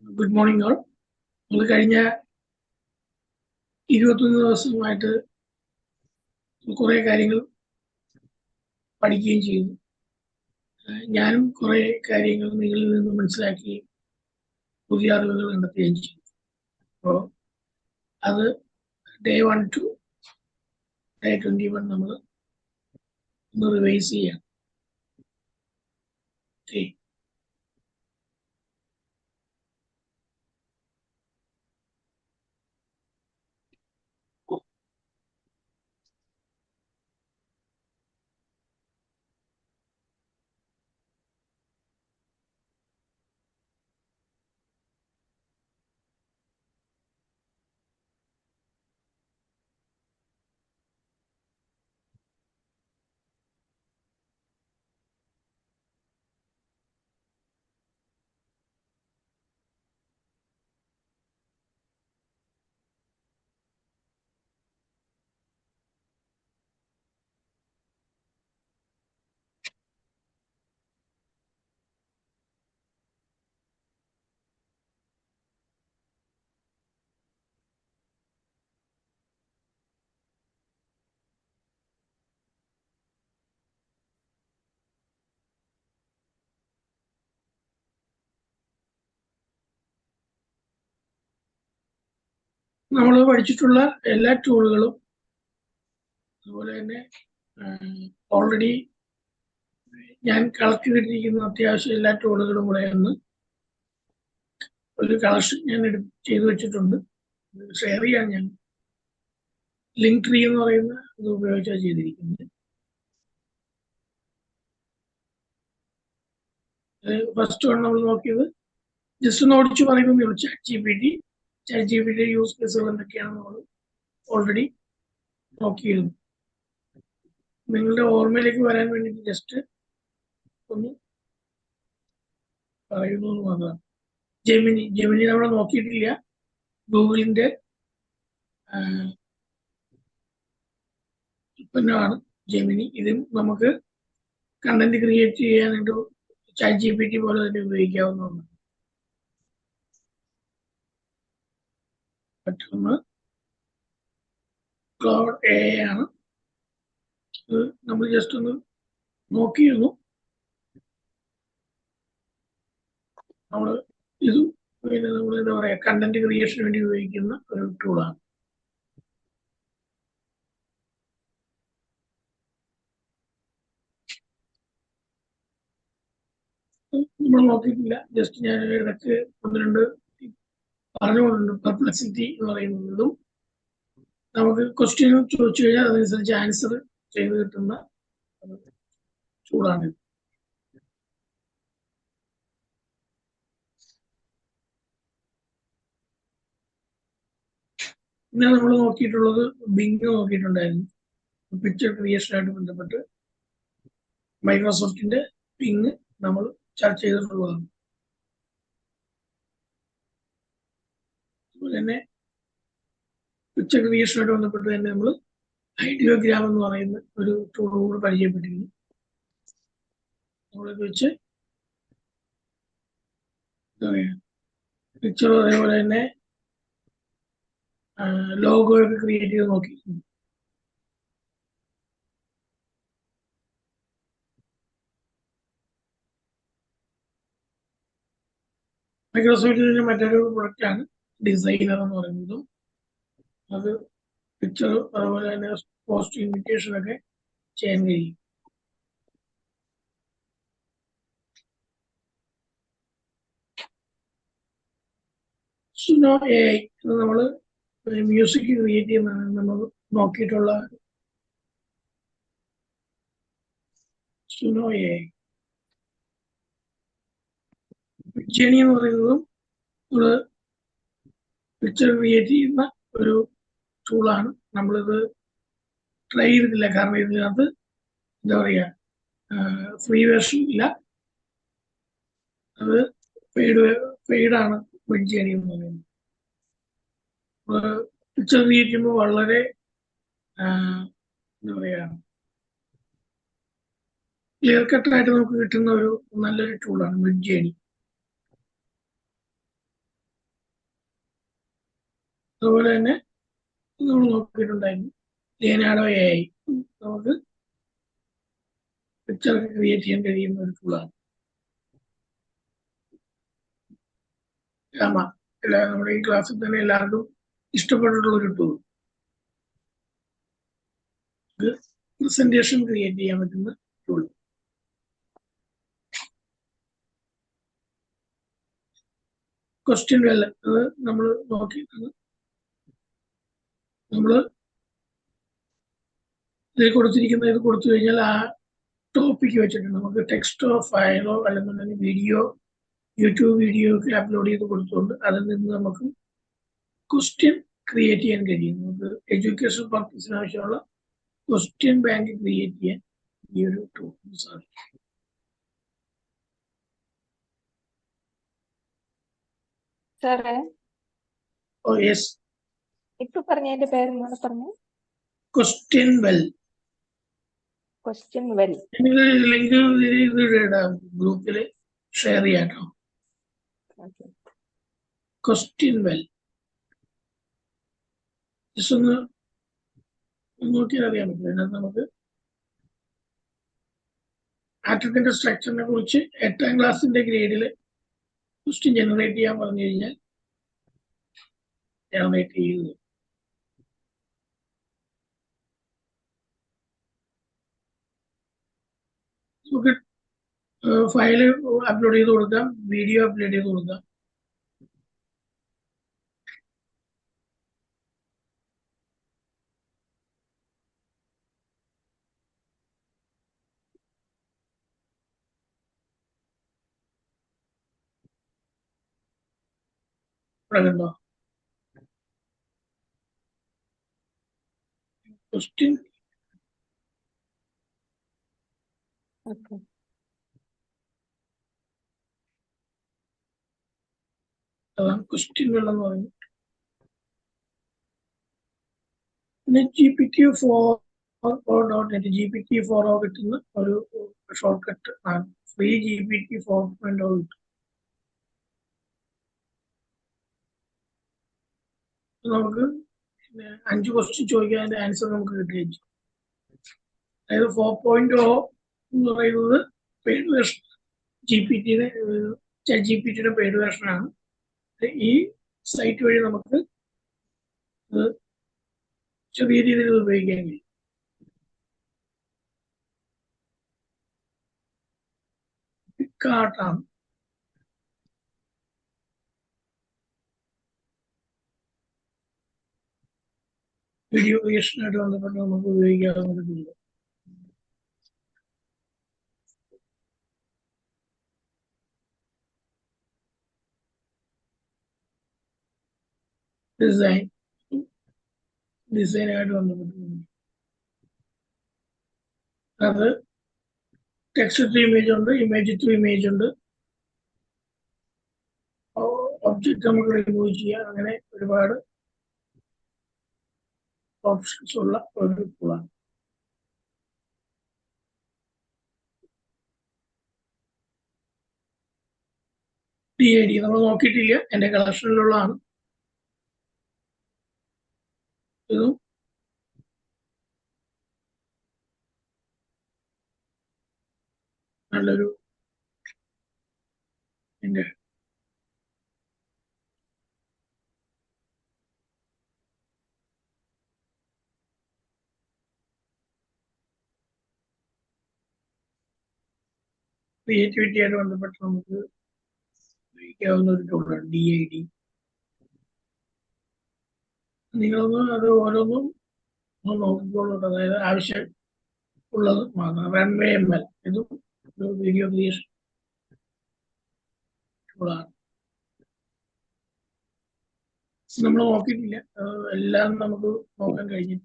Good morning all. നമ്മൾ കഴിഞ്ഞ 21 ദിവസമായിട്ട് കുറേ കാര്യങ്ങൾ പഠിക്കുകയും ചെയ്തു. ഞാനും കുറേ കാര്യങ്ങൾ നിങ്ങളിൽ നിന്ന് മനസ്സിലാക്കുകയും പുതിയ അറിവുകൾ കണ്ടെത്തുകയും ചെയ്തു. അപ്പോൾ അത് day 1 to day 21 നമ്മൾ ഒന്ന് റിവൈസ് ചെയ്യാം. ഓക്കെ, നമ്മൾ പഠിച്ചിട്ടുള്ള എല്ലാ ടൂളുകളും അതുപോലെ തന്നെ ഓൾറെഡി ഞാൻ കളക്ട് ചെയ്തിരിക്കുന്ന അത്യാവശ്യം എല്ലാ ടൂളുകളും കൂടെ ഒന്ന് ഒരു കളക്ഷൻ ഞാൻ ചെയ്തു വെച്ചിട്ടുണ്ട്. ഷെയർ ചെയ്യാൻ ഞാൻ ലിങ്ക് ട്രീ എന്ന് പറയുന്ന ഇത് ഉപയോഗിച്ചാണ് ചെയ്തിരിക്കുന്നത്. ഫസ്റ്റ് വൺ നമ്മൾ നോക്കിയത് ജസ്റ്റ് ഒന്ന് ഓടിച്ചു പറയുന്നത് chat G P T use കേസുകൾ എന്തൊക്കെയാണെന്ന് നമ്മൾ ഓൾറെഡി നോക്കിയിരുന്നു. നിങ്ങളുടെ ഓർമ്മയിലേക്ക് വരാൻ വേണ്ടിയിട്ട് ജസ്റ്റ് ഒന്ന് പറയുന്നു എന്ന് മാത്രമാണ്. ജെമിനി നമ്മൾ നോക്കിയിട്ടില്ല. ഗൂഗിളിന്റെ ഉൽപ്പന്നമാണ് ജെമിനി. ഇതും നമുക്ക് കണ്ടന്റ് ക്രിയേറ്റ് ചെയ്യാനായിട്ട് ചാറ്റ് ജി പി ടി പോലെ തന്നെ ഉപയോഗിക്കാവുന്നതാണ്. മറ്റൊന്ന് ക്ലൗഡ് എ ആണ്. നമ്മൾ ജസ്റ്റ് ഒന്ന് നോക്കിയിരുന്നു. നമ്മൾ ഇത് പിന്നെ നമ്മൾ എന്താ പറയാ കണ്ടന്റ് ക്രിയേഷന് വേണ്ടി ഉപയോഗിക്കുന്ന ഒരു ടൂളാണ്. നമ്മൾ നോക്കിയിട്ടില്ല. ജസ്റ്റ് ഞാൻ ഇടയ്ക്ക് ഒന്ന് രണ്ട് പറഞ്ഞുകൊണ്ടുണ്ട്. പെർപ്ലക്സിറ്റി എന്ന് പറയുന്നതും നമുക്ക് ക്വസ്റ്റ്യൻ ചോദിച്ചു കഴിഞ്ഞാൽ അതനുസരിച്ച് ആൻസർ ചെയ്ത് കിട്ടുന്ന ടൂളാണ്. പിന്നെ നമ്മൾ നോക്കിയിട്ടുള്ളത് ബിങ് നോക്കിയിട്ടുണ്ടായിരുന്നു. പിക്ചർ ക്രിയേഷനായിട്ട് ബന്ധപ്പെട്ട് മൈക്രോസോഫ്റ്റിന്റെ ബിങ് നമ്മൾ ചർച്ച ചെയ്തിട്ടുള്ളതാണ്. അതുപോലെ തന്നെ പിക്ചർ ക്രിയേഷനായിട്ട് ബന്ധപ്പെട്ട് തന്നെ നമ്മൾ ഐഡിയോഗ്രാം എന്ന് പറയുന്ന ഒരു ടൂൾ കൂടെ പരിചയപ്പെട്ടിരുന്നു. നമ്മളിത് വെച്ച് എന്താ പറയാ പിക്ചറും അതേപോലെ തന്നെ ലോഗോ ഒക്കെ ക്രിയേറ്റ് ചെയ്ത് നോക്കിയിരുന്നു. മൈക്രോസോഫ്റ്റിന്റെ മറ്റൊരു പ്രൊഡക്റ്റാണ് ഡിസൈനർ എന്ന് പറയുന്നതും. അത് പിക്ചർ അതുപോലെ തന്നെ പോസ്റ്റ് ഇൻവിറ്റേഷൻ ഒക്കെ ചെയ്യാൻ കഴിയും. സുനോ എ ഐ എന്ന് നമ്മൾ മ്യൂസിക് ക്രിയേറ്റ് ചെയ്യുന്നതാണ് നമ്മൾ നോക്കിയിട്ടുള്ള സുനോ എ ഐ. പിക്ചേണി എന്ന് പറയുന്നതും നമ്മൾ പിക്ചർ ക്രിയേറ്റ് ചെയ്യുന്ന ഒരു ടൂളാണ്. നമ്മളിത് ട്രൈ ചെയ്തിട്ടില്ല, കാരണം ഇതിനകത്ത് എന്താ പറയുക ഫ്രീ വേർഷൻ ഇല്ല. അത് പെയ്ഡാണ് പിക്ചേണി എന്ന് പറയുന്നത്. പിക്ചർ ക്രിയേറ്റ് ചെയ്യുമ്പോൾ വളരെ എന്താ പറയുക ക്ലിയർ കട്ടായിട്ട് നമുക്ക് കിട്ടുന്ന ഒരു നല്ലൊരു ടൂളാണ് മിഡ്ജേണി. അതുപോലെ തന്നെ നമ്മൾ നോക്കിയിട്ടുണ്ടായിരുന്നു ലിയനാർഡോ AI നമുക്ക് പിക്ചർ ക്രിയേറ്റ് ചെയ്യാൻ കഴിയുന്ന ഒരു ടൂളാണ്. ഗാമ നമ്മുടെ ഈ ക്ലാസ്സിൽ തന്നെ എല്ലാവർക്കും ഇഷ്ടപ്പെട്ടിട്ടുള്ള ഒരു ടൂൾ. ഇത് പ്രസന്റേഷൻ ക്രിയേറ്റ് ചെയ്യാൻ പറ്റുന്ന ടൂൾ. ക്വസ്റ്റ്യൻ വെൽ അത് നമ്മൾ നോക്കിയിട്ടുണ്ട്. നമ്മൾ ഇതിൽ കൊടുത്തിരിക്കുന്ന ഇത് കൊടുത്തു കഴിഞ്ഞാൽ ആ ടോപ്പിക്ക് വെച്ചിട്ട് നമുക്ക് ടെക്സ്റ്റോ ഫയലോ അല്ലെന്നുണ്ടെങ്കിൽ വീഡിയോ യൂട്യൂബ് വീഡിയോ ഒക്കെ അപ്ലോഡ് ചെയ്ത് കൊടുത്തുകൊണ്ട് അതിൽ നിന്ന് നമുക്ക് ക്വസ്റ്റ്യൻ ക്രിയേറ്റ് ചെയ്യാൻ കഴിയും. നമുക്ക് എഡ്യൂക്കേഷൻ പർപ്പസിന് ആവശ്യമുള്ള ക്വസ്റ്റ്യൻ ബാങ്ക് ക്രിയേറ്റ് ചെയ്യാൻ ഈ ഒരു ടൂൾ സാധിക്കും. സാറേ ഓ യെസ്, ഇപ്പൊ പറഞ്ഞതിന്റെ പേരെന്താണ് പറഞ്ഞത്? Question well. Question well. Link ഗ്രൂപ്പിൽ ഷെയർ ചെയ്യാട്ടോ. ക്വസ്റ്റ്യൻ വെൽ ജസ്റ്റ് ഒന്ന് നോക്കിയാൽ അറിയാൻ പറ്റില്ല. അതിനകത്ത് നമുക്ക് ആറ്റത്തിന്റെ സ്ട്രക്ചറിനെ കുറിച്ച് 8ാം ക്ലാസ്സിന്റെ ഗ്രേഡിൽ ക്വസ്റ്റ്യൻ ജനറേറ്റ് ചെയ്യാൻ പറഞ്ഞു കഴിഞ്ഞാൽ ജനറേറ്റ് ചെയ്യുന്നത്. നമുക്ക് ഫയല് അപ്ലോഡ് ചെയ്ത് കൊടുക്കാം, വീഡിയോ അപ്ലോഡ് ചെയ്ത് കൊടുക്കാം. കണ്ടോ ക്വസ്റ്റ്യൻ അതാണ് ക്വസ്റ്റ്യൻ വെൽ എന്ന് പറയുന്നത്. പിന്നെ GPT-4.net GPT-4o കിട്ടുന്ന ഒരു ഷോർട്ട് കട്ട് ആണ്. ഫ്രീ GPT-4.0 കിട്ടും. നമുക്ക് 5 ക്വസ്റ്റ്യൻ ചോദിക്കാൻ അതിന്റെ ആൻസർ നമുക്ക് കിട്ടുകയും ചെയ്യും. അതായത് 4.0 എന്ന് പറയുന്നത് പെയ്ഡ് വേർഷൻ, ChatGPT-യുടെ പെയ്ഡ് വേർഷനാണ്. ഈ സൈറ്റ് വഴി നമുക്ക് ചെറിയ രീതിയിൽ ഉപയോഗിക്കാൻ കഴിയും. പിക്കാർട്ടാണ്. വീഡിയോ ക്രിയേഷനായിട്ട് ബന്ധപ്പെട്ട് നമുക്ക് ഉപയോഗിക്കാവുന്ന ഒരു ടൂൾ. ഡിസൈനായിട്ട് ബന്ധപ്പെട്ട് അത് ടെക്സ്റ്റ് ടു ഇമേജ് ഉണ്ട്, ഇമേജ് ടു ഇമേജ് ഉണ്ട്, ഒബ്ജക്റ്റ് നമുക്ക് റിമൂവ് ചെയ്യാം. അങ്ങനെ ഒരുപാട് ഓപ്ഷൻസ് ഉള്ള ഒരു ടൂളാണ്. DID നമ്മൾ നോക്കിയിട്ടില്ല, എന്റെ കളക്ഷനിലുള്ളതാണ്. ഇതും നല്ലൊരു എന്റെ ക്രിയേറ്റിവിറ്റി ആയിട്ട് ബന്ധപ്പെട്ട് നമുക്ക് ഉപയോഗിക്കാവുന്ന ഒരു ടൂളാണ് DID. നിങ്ങളൊന്ന് അത് ഓരോന്നും നോക്കിക്കോളൂ. അതായത് ആവശ്യം ഉള്ളത് റൺവേ ML ഇതും ഒരു വീഡിയോ ക്രിയേഷൻ ടൂളാണ്. നമ്മൾ നോക്കിയിട്ടില്ല, എല്ലാം നമുക്ക് നോക്കാൻ കഴിഞ്ഞു.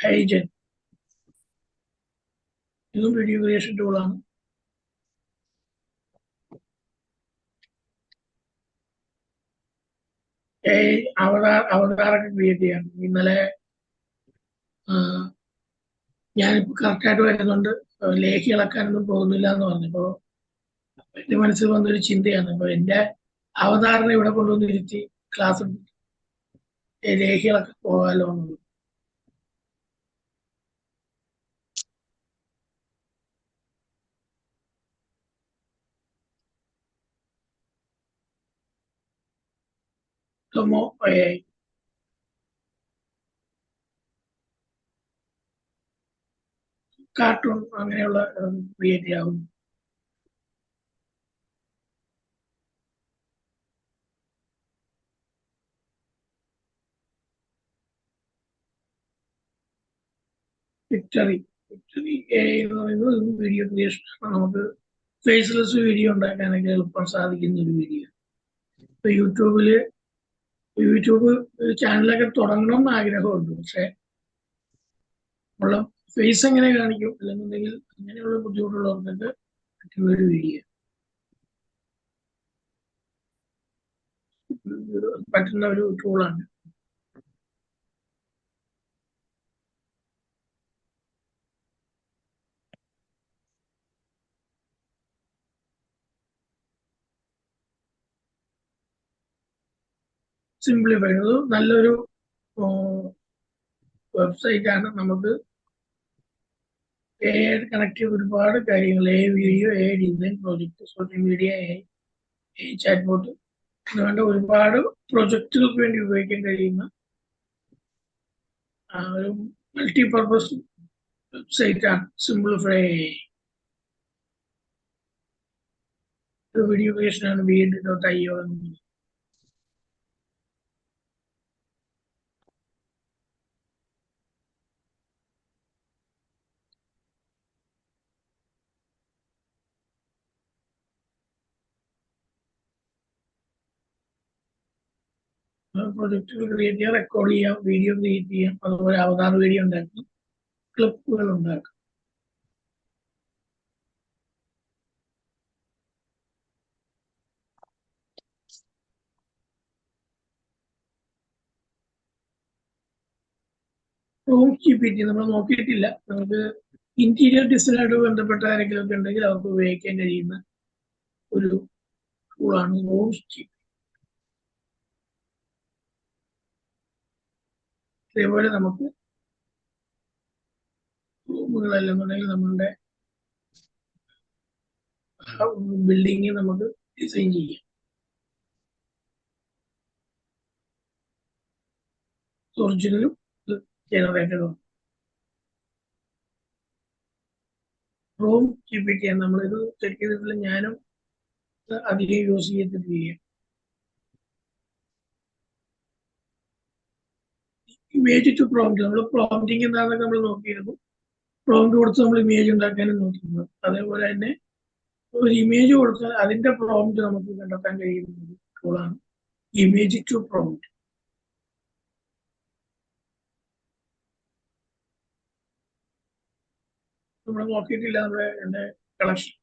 ഹൈജൻ ഇതും വീഡിയോ ക്രിയേഷൻ ടൂളാണ്. അവതാറൊക്കെ ക്രിയേറ്റ് ചെയ്യാൻ ഇന്നലെ ഞാനിപ്പോ കറക്റ്റായിട്ട് വരുന്നുണ്ട്. ലേഖി ഇളക്കാനൊന്നും പോകുന്നില്ല എന്ന് പറഞ്ഞപ്പോ എന്റെ മനസ്സിൽ വന്നൊരു ചിന്തയാണ്. അപ്പൊ എന്റെ അവതാറിനെ ഇവിടെ കൊണ്ടുവന്നിരുത്തി ക്ലാസ് രേഖകളൊക്കെ പോകാലോ എന്നുള്ളത്. ടൊമോ AI കാർട്ടൂൺ അങ്ങനെയുള്ള ക്രിയേറ്റ് ചെയ്യാവുന്നു. വിക്ടറി AI എന്ന് പറയുന്നത് വീഡിയോ ക്രിയേഷൻ ആണ്. നമുക്ക് ഫേസ്ലെസ് വീഡിയോ ഉണ്ടാക്കാനൊക്കെ എളുപ്പം സാധിക്കുന്ന ഒരു വീഡിയോ. ഇപ്പൊ യൂട്യൂബ് ചാനലൊക്കെ തുടങ്ങണം എന്ന് ആഗ്രഹമുണ്ട്. പക്ഷെ ഉള്ള ഫേസ് എങ്ങനെ കാണിക്കും അല്ലെന്നുണ്ടെങ്കിൽ അങ്ങനെയുള്ള ബുദ്ധിമുട്ടുള്ളവർക്കൊക്കെ പറ്റുന്ന ഒരു വീഡിയോ, പറ്റുന്ന ഒരു ടൂളാണ്. സിംപ്ലിഫൈഡ് നല്ലൊരു വെബ്സൈറ്റ് ആണ്. നമുക്ക് AI കണക്ട് ചെയ്ത് ഒരുപാട് കാര്യങ്ങൾ, AI video, AI design project, social media, AI chat bot വേണ്ട ഒരുപാട് പ്രൊജക്ടുകൾക്ക് വേണ്ടി ഉപയോഗിക്കാൻ കഴിയുന്ന ഒരു മൾട്ടിപർപ്പസ് വെബ്സൈറ്റ് ആണ് സിംപ്ലിഫൈ AI. ഒരു വീഡിയോ ക്രിയേഷൻ ആണ് VN.io എന്നത്. പ്രൊജക്ടുകൾ ക്രിയേറ്റ് ചെയ്യാം, റെക്കോർഡ് ചെയ്യാം, വീഡിയോ ക്രിയേറ്റ് ചെയ്യാം, അതുപോലെ അവതാർ വീഡിയോ ഉണ്ടാക്കാം, ക്ലിപ്പുകൾ ഉണ്ടാക്കാം. റൂം GPT നമ്മൾ നോക്കിയിട്ടില്ല. നമുക്ക് ഇന്റീരിയർ ഡിസൈനായിട്ട് ബന്ധപ്പെട്ട ആരെങ്കിലും ഒക്കെ ഉണ്ടെങ്കിൽ അവർക്ക് ഉപയോഗിക്കാൻ കഴിയുന്ന ഒരു ടൂളാണ് റൂം GPT. അതേപോലെ നമുക്ക് റൂമുകളല്ലെന്നുണ്ടെങ്കിൽ നമ്മളുടെ ബിൽഡിംഗ് നമുക്ക് ഡിസൈൻ ചെയ്യാം. ഒറിജിനലും ജനറേറ്റഡും. റൂം GPT ആണ് നമ്മളിത് ചെക്ക് ചെയ്തിട്ടില്ല, ഞാനും അധികം യൂസ് ചെയ്തിട്ടില്ല. ഇമേജ് ടു പ്രോംപ്റ്റ്, നമ്മൾ പ്രോംപ്റ്റിംഗ് എന്താണെന്നൊക്കെ നമ്മൾ നോക്കിയിരുന്നു. പ്രോംപ്റ്റ് കൊടുത്ത് നമ്മൾ ഇമേജ് ഉണ്ടാക്കാനും നോക്കുന്നത്. അതേപോലെ തന്നെ ഒരു ഇമേജ് കൊടുത്താൽ അതിന്റെ പ്രോംപ്റ്റ് നമുക്ക് കണ്ടെത്താൻ കഴിയുന്ന ഒരു ടൂളാണ് ഇമേജ് ടു പ്രോംപ്റ്റ്. നമ്മൾ നോക്കിയിട്ടില്ല. നമ്മുടെ എന്റെ കളക്ഷൻ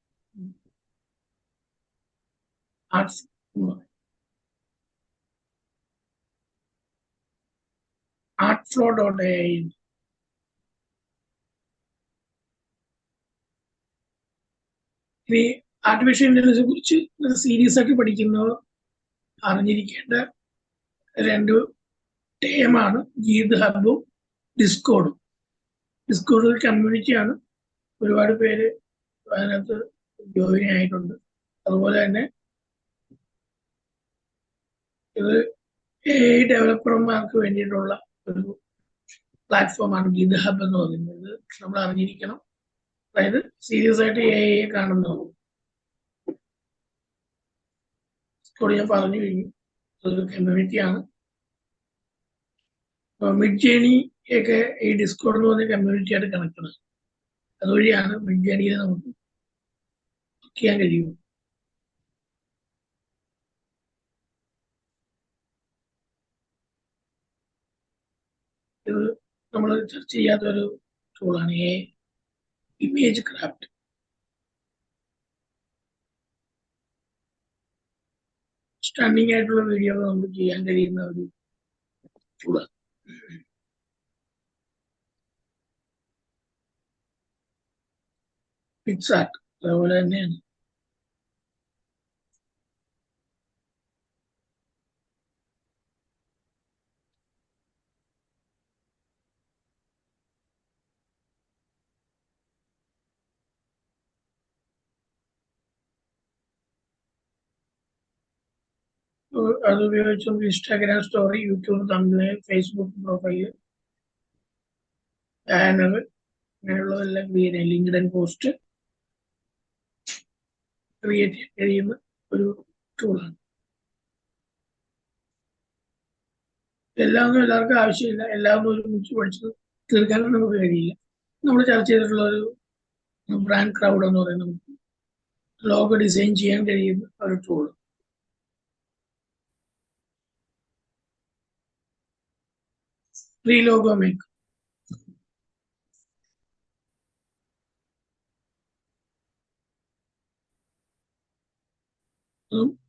ആർട്സ് artflow.ai. ഈ ആർട്ടിഫിഷ്യൽ ഇന്റലിജൻസിനെ കുറിച്ച് സീരിയസ് ആയിട്ട് പഠിക്കുന്നവർ അറിഞ്ഞിരിക്കേണ്ട രണ്ട് ടേമാണ് ഗീത് ഹബും ഡിസ്കോഡും. ഡിസ്കോഡ് ഒരു കമ്മ്യൂണിറ്റിയാണ്, ഒരുപാട് പേര് അതിനകത്ത് ജോയിൻ ആയിട്ടുണ്ട്. അതുപോലെ തന്നെ ഇത് AI ഡെവലപ്പർമാർക്ക് വേണ്ടിയിട്ടുള്ള ഒരു പ്ലാറ്റ്ഫോമാണ് ഗീത് ഹബ് എന്ന് പറയുന്നത്. നമ്മൾ അറിഞ്ഞിരിക്കണം. അതായത് സീരിയസ് ആയിട്ട് AI കാണുന്നതും ഞാൻ പറഞ്ഞു കഴിഞ്ഞു. അതൊരു കമ്മ്യൂണിറ്റിയാണ്. മിഡ് ജേണി ഒക്കെ ഈ ഡിസ്കോഡ് എന്ന് പറഞ്ഞ കമ്മ്യൂണിറ്റിയായിട്ട് കണക്റ്റഡ് ആണ്. അതുവഴിയാണ് മിഡ് ജേണിയിൽ നമുക്ക് ചെയ്യാൻ കഴിയും. ഇത് നമ്മൾ ചർച്ച ചെയ്യാത്ത ഒരു ടൂളാണ് ഇമേജ് ക്രാഫ്റ്റ്. സ്റ്റണ്ണിങ് ആയിട്ടുള്ള വീഡിയോ നമുക്ക് ചെയ്യാൻ കഴിയുന്ന ഒരു ടൂളാണ്. പിക്സാർട്ട് അതേപോലെ തന്നെയാണ്. അത് ഉപയോഗിച്ച് നമുക്ക് ഇൻസ്റ്റാഗ്രാം സ്റ്റോറി, യൂട്യൂബ് തമ്പനെയിൽ, ഫേസ്ബുക്ക് പ്രൊഫൈല്, ബാനർ അങ്ങനെയുള്ളതെല്ലാം ക്രിയേറ്റ് ചെയ്യാം. ലിങ്ക്ഡ്ഇൻ പോസ്റ്റ് ക്രിയേറ്റ് ചെയ്യാൻ കഴിയുന്ന ഒരു ടൂളാണ്. എല്ലാം ഒന്നും എല്ലാവർക്കും ആവശ്യമില്ല, എല്ലാം ഒന്നും ഒരുമിച്ച് പഠിച്ച് തീർക്കാനും നമുക്ക് കഴിയില്ല. നമ്മൾ ചർച്ച ചെയ്തിട്ടുള്ള ഒരു ബ്രാൻഡ് ക്രൗഡ് എന്ന് പറയുന്നത് നമുക്ക് ലോഗോ ഡിസൈൻ ചെയ്യാൻ കഴിയുന്ന ഒരു ടൂൾ. Free logo make.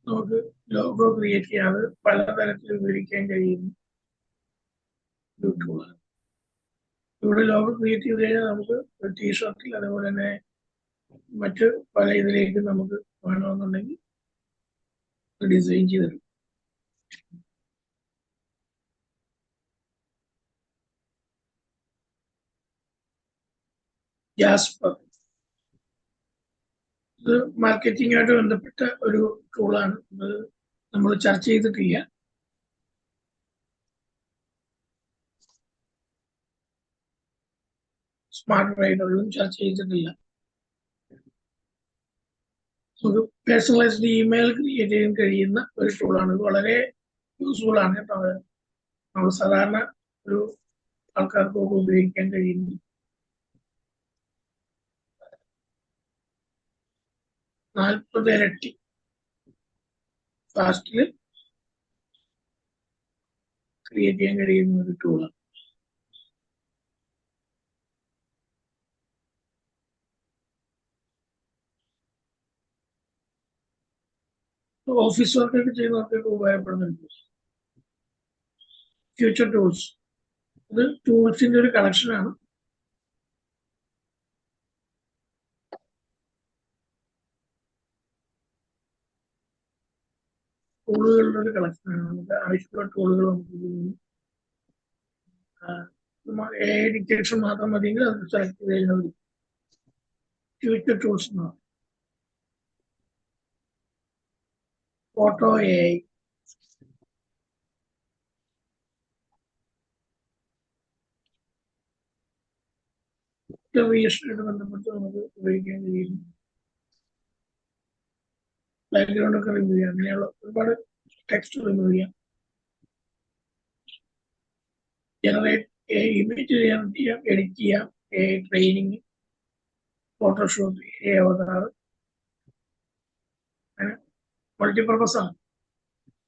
നമുക്ക് ലോഗോ ക്രിയേറ്റ് ചെയ്യാതെ പലതരത്തിൽ ഉപയോഗിക്കാൻ കഴിയുന്ന ഒരു ടൂളാണ്. ഇവിടെ ലോഗോ ക്രിയേറ്റ് ചെയ്ത് കഴിഞ്ഞാൽ നമുക്ക് ടീഷർട്ടിൽ അതുപോലെ തന്നെ മറ്റ് പല ഇതിലേക്ക് നമുക്ക് വേണമെന്നുണ്ടെങ്കിൽ ഡിസൈൻ ചെയ്തിട്ടുണ്ട്. ജാസ്പർ ഇത് മാർക്കറ്റിംഗുമായിട്ട് ബന്ധപ്പെട്ട ഒരു ടൂളാണ്. ഇത് നമ്മൾ ചർച്ച ചെയ്തിട്ടില്ല. സ്മാർട്ട് റൈഡറിലും ചർച്ച ചെയ്തിട്ടില്ല. നമുക്ക് പേഴ്സണലൈസ്ഡ് ഇമെയിൽ ക്രിയേറ്റ് ചെയ്യാൻ കഴിയുന്ന ഒരു ടൂളാണ്. ഇത് വളരെ യൂസ്ഫുൾ ആണ് കേട്ടോ. നമ്മൾ സാധാരണ ഒരു ആൾക്കാർക്കൊക്കെ ഉപയോഗിക്കാൻ കഴിയുന്നു. 40 ഇരട്ടി ഫാസ്റ്റില് ക്രിയേറ്റ് ചെയ്യാൻ കഴിയുന്ന ഒരു ടൂളാണ്. ഓഫീസ് വർക്കൊക്കെ ചെയ്യുന്നവർക്കൊക്കെ ഉപയോഗപ്പെടുന്നുണ്ട്. ഫ്യൂച്ചർ ടൂൾസ് ഇത് ടൂൾസിന്റെ ഒരു കളക്ഷനാണ്. ടൂളുകളുടെ ഒരു കളക്ഷനാണ്. നമുക്ക് ആവശ്യമുള്ള ടൂളുകൾ നമുക്ക് ഡിറ്റക്ഷൻ മാത്രം മതിയെങ്കിൽ അത് സെലക്ട് ചെയ്ത് കഴിഞ്ഞാൽ മതി. ഫ്യൂച്ചർ ടൂൾസ് എന്ന് പറയും. ഫോട്ടോ AI ക്രിയേഷനായിട്ട് ബന്ധപ്പെട്ട് നമുക്ക് ഉപയോഗിക്കാൻ കഴിയുന്നു. ബാക്ക്ഗ്രൗണ്ട് ഒക്കെ റിമൂവ് ചെയ്യാം. അങ്ങനെയുള്ള ഒരുപാട് ടെക്സ്റ്റ് റിമൂവ് ചെയ്യാം. ജനറേറ്റ് ഇമേജ് ചെയ്യാം, എഡിറ്റ് ചെയ്യാം, ട്രെയിനിങ്, ഫോട്ടോഷോപ്പ്, അവതാർ, അങ്ങനെ മൾട്ടിപർപ്പസ് ആണ്.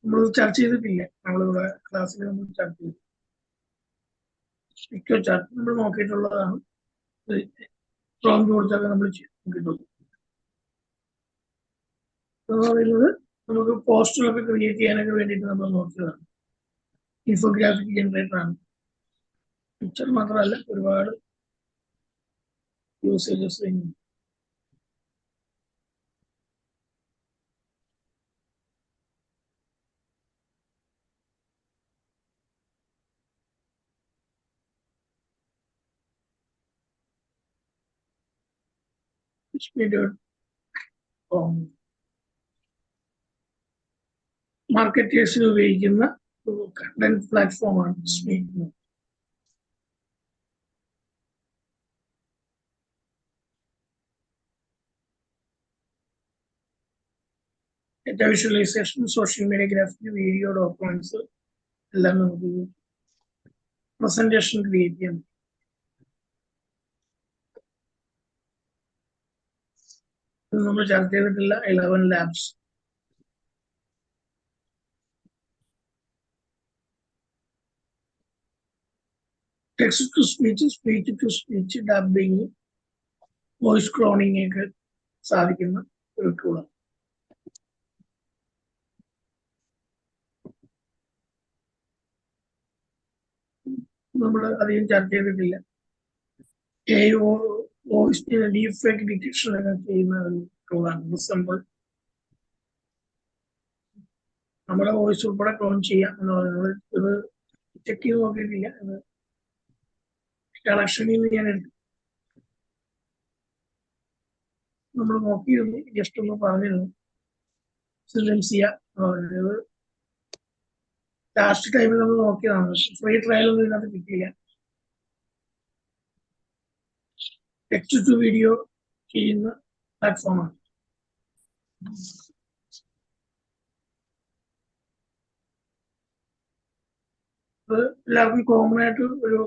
നമ്മൾ ചർച്ച ചെയ്തിട്ടില്ല. നമ്മളിവിടെ ക്ലാസ്സിൽ നമ്മൾ ചർച്ച ചെയ്തു. പിക്ചർ ചാർട്ട് നമ്മൾ നോക്കിയിട്ടുള്ളതാണ്. പ്രോംപ്റ്റ് കൊടുത്തൊക്കെ നമ്മൾ നോക്കിയിട്ടുള്ളത് എന്ന് പറയുന്നത് നമുക്ക് പോസ്റ്ററൊക്കെ ക്രിയേറ്റ് ചെയ്യാനൊക്കെ വേണ്ടിയിട്ട് നമ്മൾ നോക്കിയതാണ്. ഇൻഫോഗ്രാഫിക് ജനറേറ്റർ ആണ്. പിക്ചർ മാത്രമല്ല, ഒരുപാട് യൂസേജസ് ഉണ്ട്. മാർക്കറ്റേഴ്സിന് ഉപയോഗിക്കുന്ന കണ്ടന്റ് പ്ലാറ്റ്ഫോമാണ് speak. Data visualisation, social media graphic, video documents എല്ലാം നമുക്ക് പ്രസന്റേഷൻ ക്രിയേറ്റ് ചെയ്യാം. ഇത് നമ്മൾ ചർച്ച ചെയ്തിട്ടുള്ള 11 labs. Text to speech, speech to speech, dubbing, voice cloning ഒക്കെ സാധിക്കുന്ന ഒരു ടൂളാണ്. നമ്മൾ അധികം ചർച്ച ചെയ്തിട്ടില്ല. വോയിസ് ഡീപ് ഫേക്ക് ഡിറ്റക്ഷൻ ഒക്കെ ചെയ്യുന്ന ഒരു ടൂളാണ് റിസംബിൾ. നമ്മുടെ വോയിസ് ഉൾപ്പെടെ ക്ലോൺ ചെയ്യാം എന്ന് പറയുന്നത്. ഇത് ചെക്ക് ചെയ്ത് നോക്കിയിട്ടില്ല. ഇത് കളക്ഷനിൽ നിന്ന് ഞാൻ എടുത്തു. നമ്മൾ നോക്കിയിരുന്നു, ജസ്റ്റ് ഒന്ന് പറഞ്ഞിരുന്നു. സിലൻസിയ എന്ന് പറയുന്നത് ലാസ്റ്റ് ടൈമിൽ നമ്മൾ നോക്കിയതാണ്, പക്ഷെ ഫ്രീ ട്രയൽ ഒന്നും ഇതിനകത്ത് കിട്ടിയില്ല. ടെക്സ്റ്റ് ടു വീഡിയോ ചെയ്യുന്ന പ്ലാറ്റ്ഫോമാണ്. അത് എല്ലാവർക്കും കോമൺ ആയിട്ട് ഒരു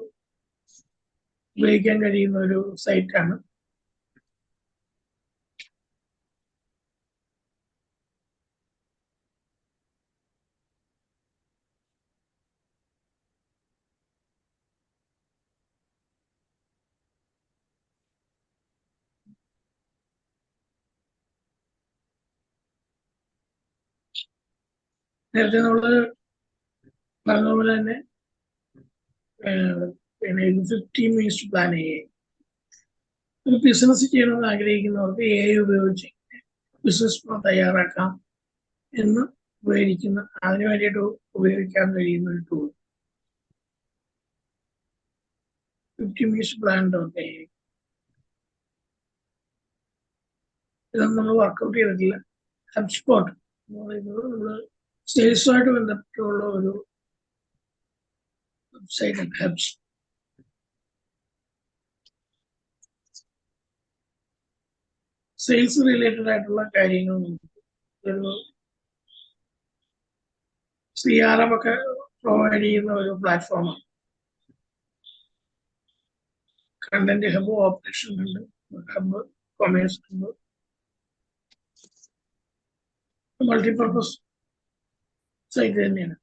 ഉപയോഗിക്കാൻ കഴിയുന്ന ഒരു സൈറ്റാണ്. നേരത്തെ നമ്മള് പറഞ്ഞ പോലെ തന്നെ പിന്നെ 15 മിനിറ്റ്സ് പ്ലാൻ ചെയ്യുക. ഒരു ബിസിനസ് ചെയ്യണമെന്ന് ആഗ്രഹിക്കുന്നവർക്ക് AI ഉപയോഗിച്ച് ബിസിനസ് പ്ലാൻ തയ്യാറാക്കാം എന്ന് അതിനു വേണ്ടിയിട്ട് ഉപയോഗിക്കാൻ കഴിയുന്ന ഒരു ടൂൾ 50 മിനിറ്റ്സ് പ്ലാൻ.ai. ഇതൊന്നും നമ്മൾ വർക്ക്ഔട്ട് ചെയ്തിട്ടില്ല. ഹബ്സ്പോട്ട് എന്ന് പറയുന്നത് നമ്മള് സെയിൽസുമായിട്ട് ബന്ധപ്പെട്ടുള്ള ഒരു വെബ്സൈറ്റ് ആണ് ഹബ്സ്. സെയിൽസ് റിലേറ്റഡ് ആയിട്ടുള്ള കാര്യങ്ങൾ ഒരു CRM ഒക്കെ പ്രൊവൈഡ് ചെയ്യുന്ന ഒരു പ്ലാറ്റ്ഫോമാണ്. Content hub, operation hub, commerce hub, multipurpose site തന്നെയാണ്.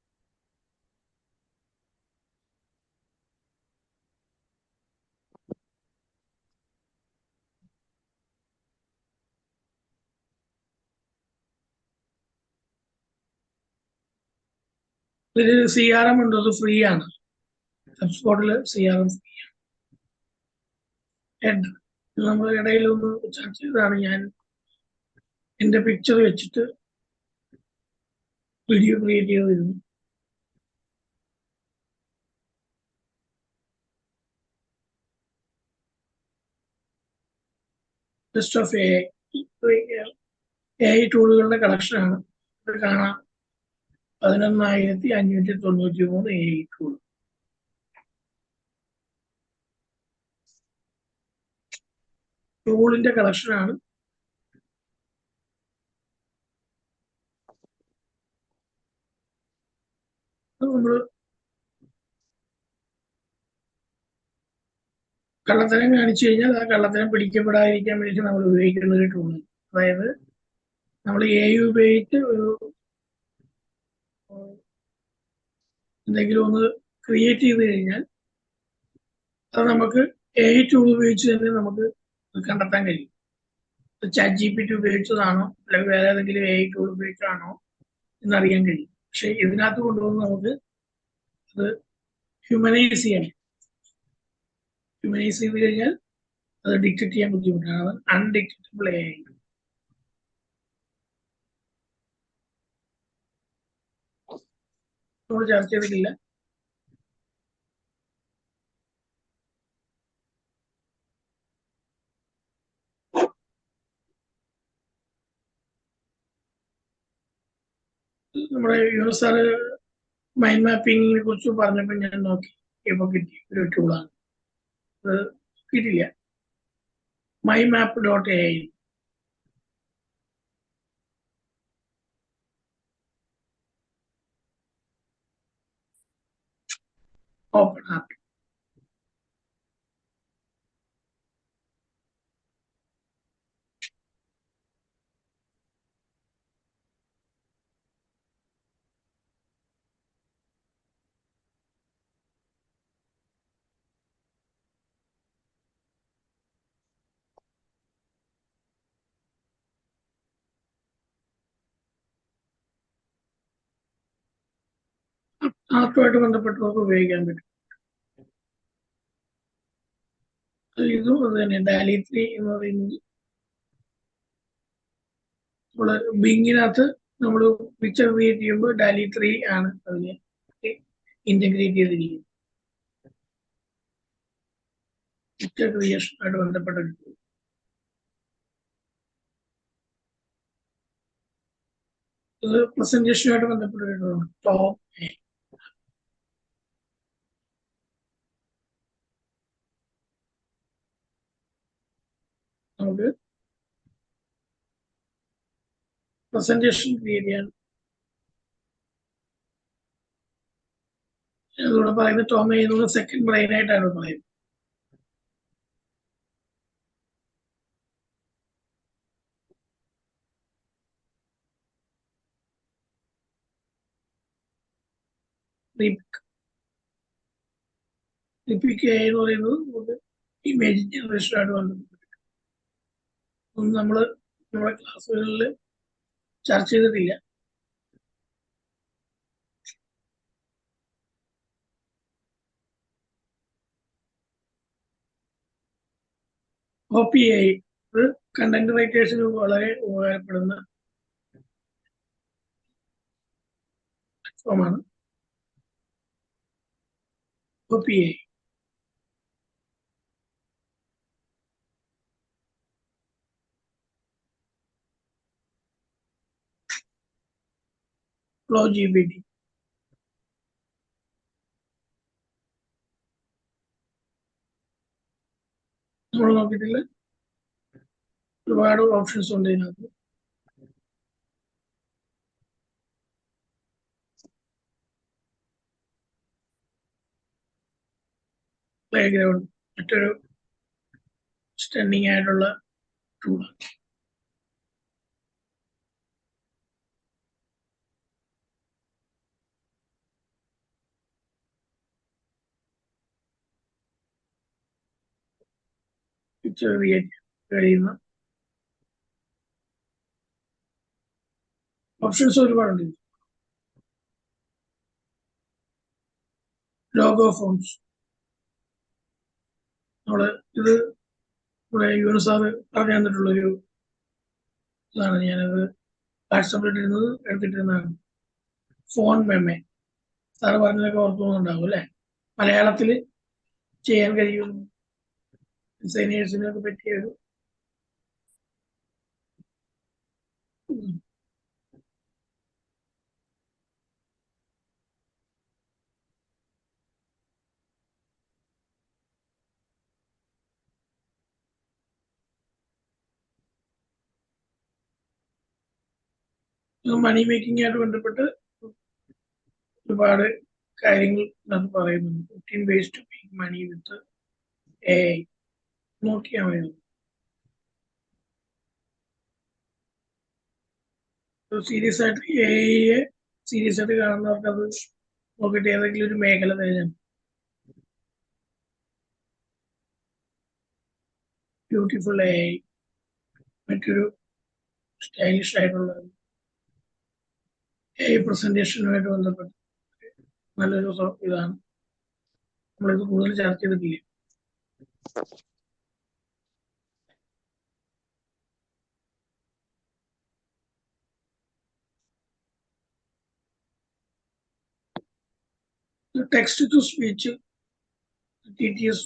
ഇതിൽ CRM ഉണ്ട്, അത് ഫ്രീ ആണ്. ഹബ്സ്പോട്ടിൽ CRM ഫ്രീ ആണ്. നമ്മൾ ഇടയിൽ ഒന്ന് ചർച്ച ചെയ്തതാണ്. ഞാൻ എന്റെ പിക്ചർ വെച്ചിട്ട് വീഡിയോ ക്രിയേറ്റ് ചെയ്തിരുന്നു. ബെസ്റ്റ് ഓഫ് AI ടൂളുകളുടെ കളക്ഷനാണ്. ഇത് കാണാം 11,593 AI ടൂൾ. ടൂളിന്റെ കളക്ഷനാണ്. നമ്മള് കള്ളത്തരം കാണിച്ചു കഴിഞ്ഞാൽ ആ കള്ളത്തരം പിടിക്കപ്പെടാതിരിക്കാൻ വേണ്ടി നമ്മൾ ഉപയോഗിക്കുന്ന ഒരു ടൂൾ. അതായത് നമ്മൾ AI ഉപയോഗിച്ച് എന്തെങ്കിലും ഒന്ന് ക്രിയേറ്റ് ചെയ്ത് കഴിഞ്ഞാൽ അത് നമുക്ക് AI ടൂൾ ഉപയോഗിച്ച് തന്നെ നമുക്ക് കണ്ടെത്താൻ കഴിയും. ChatGPT ഉപയോഗിച്ചതാണോ അല്ലെങ്കിൽ വേറെ ഏതെങ്കിലും AI ടൂൾ ഉപയോഗിച്ചാണോ എന്നറിയാൻ കഴിയും. പക്ഷെ ഇതിനകത്ത് കൊണ്ടുവന്ന് നമുക്ക് അത് ഹ്യൂമനൈസ് ചെയ്യാൻ, ഹ്യൂമനൈസ് ചെയ്ത് കഴിഞ്ഞാൽ അത് ഡിറ്റക്ട് ചെയ്യാൻ ബുദ്ധിമുട്ടാണ്. Undetectable AI. നമ്മൾ ചർച്ച ചെയ്തിട്ടില്ല. നമ്മുടെ യൂണിസാറ് മൈൻഡ് മാപ്പിങ്ങിനെ കുറിച്ച് പറഞ്ഞപ്പോൾ ഞാൻ നോക്കി, ഇപ്പൊ കിട്ടിയ ഒരു ടൂളാണ്. അത് കിട്ടില്ല. mymap.ai. Open app. ആർട്ടുമായിട്ട് ബന്ധപ്പെട്ടവർക്ക് ഉപയോഗിക്കാൻ പറ്റും. ഇതും അത് തന്നെ. DALL-E 3 എന്ന് പറയുന്നത് നമ്മള് ബിങ്ങിനകത്ത് നമ്മൾ പിക്ചർ ക്രിയേറ്റ് ചെയ്യുമ്പോൾ DALL-E 3 ആണ് അതിനെ ഇന്റഗ്രേറ്റ് ചെയ്തിരിക്കുന്നത്. പിക്ചർ ക്രിയേഷനുമായിട്ട് ബന്ധപ്പെട്ട ഇത് പ്രസന്റേഷനുമായിട്ട് ബന്ധപ്പെട്ട ടോപ്പ് നമുക്ക് പ്രസന്റേഷൻ ക്രിയേറ്റ് ചെയ്യാൻ അതുകൂടെ പറയുന്നത് ടോം ചെയ്യുന്നത് സെക്കൻഡ് ബ്രെയിൻ ആയിട്ടാണ് പറയുന്നത്. റിപ്പിക് എന്ന് പറയുന്നത് നമുക്ക് ഇമേജ് ജനറേഷനായിട്ട് ബന്ധപ്പെട്ട് ഒന്നും നമ്മുടെ ക്ലാസ്സുകളിൽ ചർച്ച ചെയ്തിട്ടില്ല. OPI ഇത് കണ്ടന്റ് റൈറ്റേഴ്സിന് വളരെ ഉപകാരപ്പെടുന്ന പ്ലാറ്റ്ഫോമാണ് OPI. FlowGPT നമ്മൾ നോക്കിയിട്ടില്ല, ഒരുപാട് ഓപ്ഷൻസ് ഉണ്ട് ഇതിനകത്ത്. പ്ലേഗ്രൗണ്ട് മറ്റൊരു സ്റ്റണ്ണിങ് ആയിട്ടുള്ള ടൂളാണ്. പിക്ചർ ക്രിയേറ്റ് കഴിയുന്ന ഓപ്ഷൻസ് ഒരുപാടുണ്ട്. ലോഗോ ഫോൺസ് നമ്മള് ഇത് ഇവിടെ യുവൻ സാറ് പറഞ്ഞു തന്നിട്ടുള്ളൊരു ഇതാണ്. ഞാനത് വാട്സാപ്പിലിട്ടിരുന്നത് എടുത്തിട്ടിരുന്നതാണ്. ഫോൺ മെമ്മെ സാറ് പറഞ്ഞതൊക്കെ ഓർത്തു പോകുന്നുണ്ടാവും അല്ലെ? മലയാളത്തിൽ ചെയ്യാൻ കഴിയും ഡിസൈനേഴ്സിനൊക്കെ പറ്റിയൊരു മണി മേക്കിംഗ് ആയിട്ട് ബന്ധപ്പെട്ട് ഒരുപാട് കാര്യങ്ങൾ നമുക്ക് പറയുന്നുണ്ട്. 15 ways to make money with AI നോക്കിയാൽ മതി. സീരിയസ് ആയിട്ട് AI സീരിയസ് ആയിട്ട് കാണുന്നവർക്ക് അത് നോക്കിയിട്ട് ഏതെങ്കിലും ഒരു മേഖല തരാം. ബ്യൂട്ടിഫുൾ AI മറ്റൊരു സ്റ്റൈലിഷ് ആയിട്ടുള്ള AI പ്രസന്റേഷനുമായിട്ട് ബന്ധപ്പെട്ട് നല്ലൊരു ഇതാണ്. നമ്മളിത് കൂടുതൽ ചർച്ച ചെയ്തിട്ടില്ല. Text to speech TTS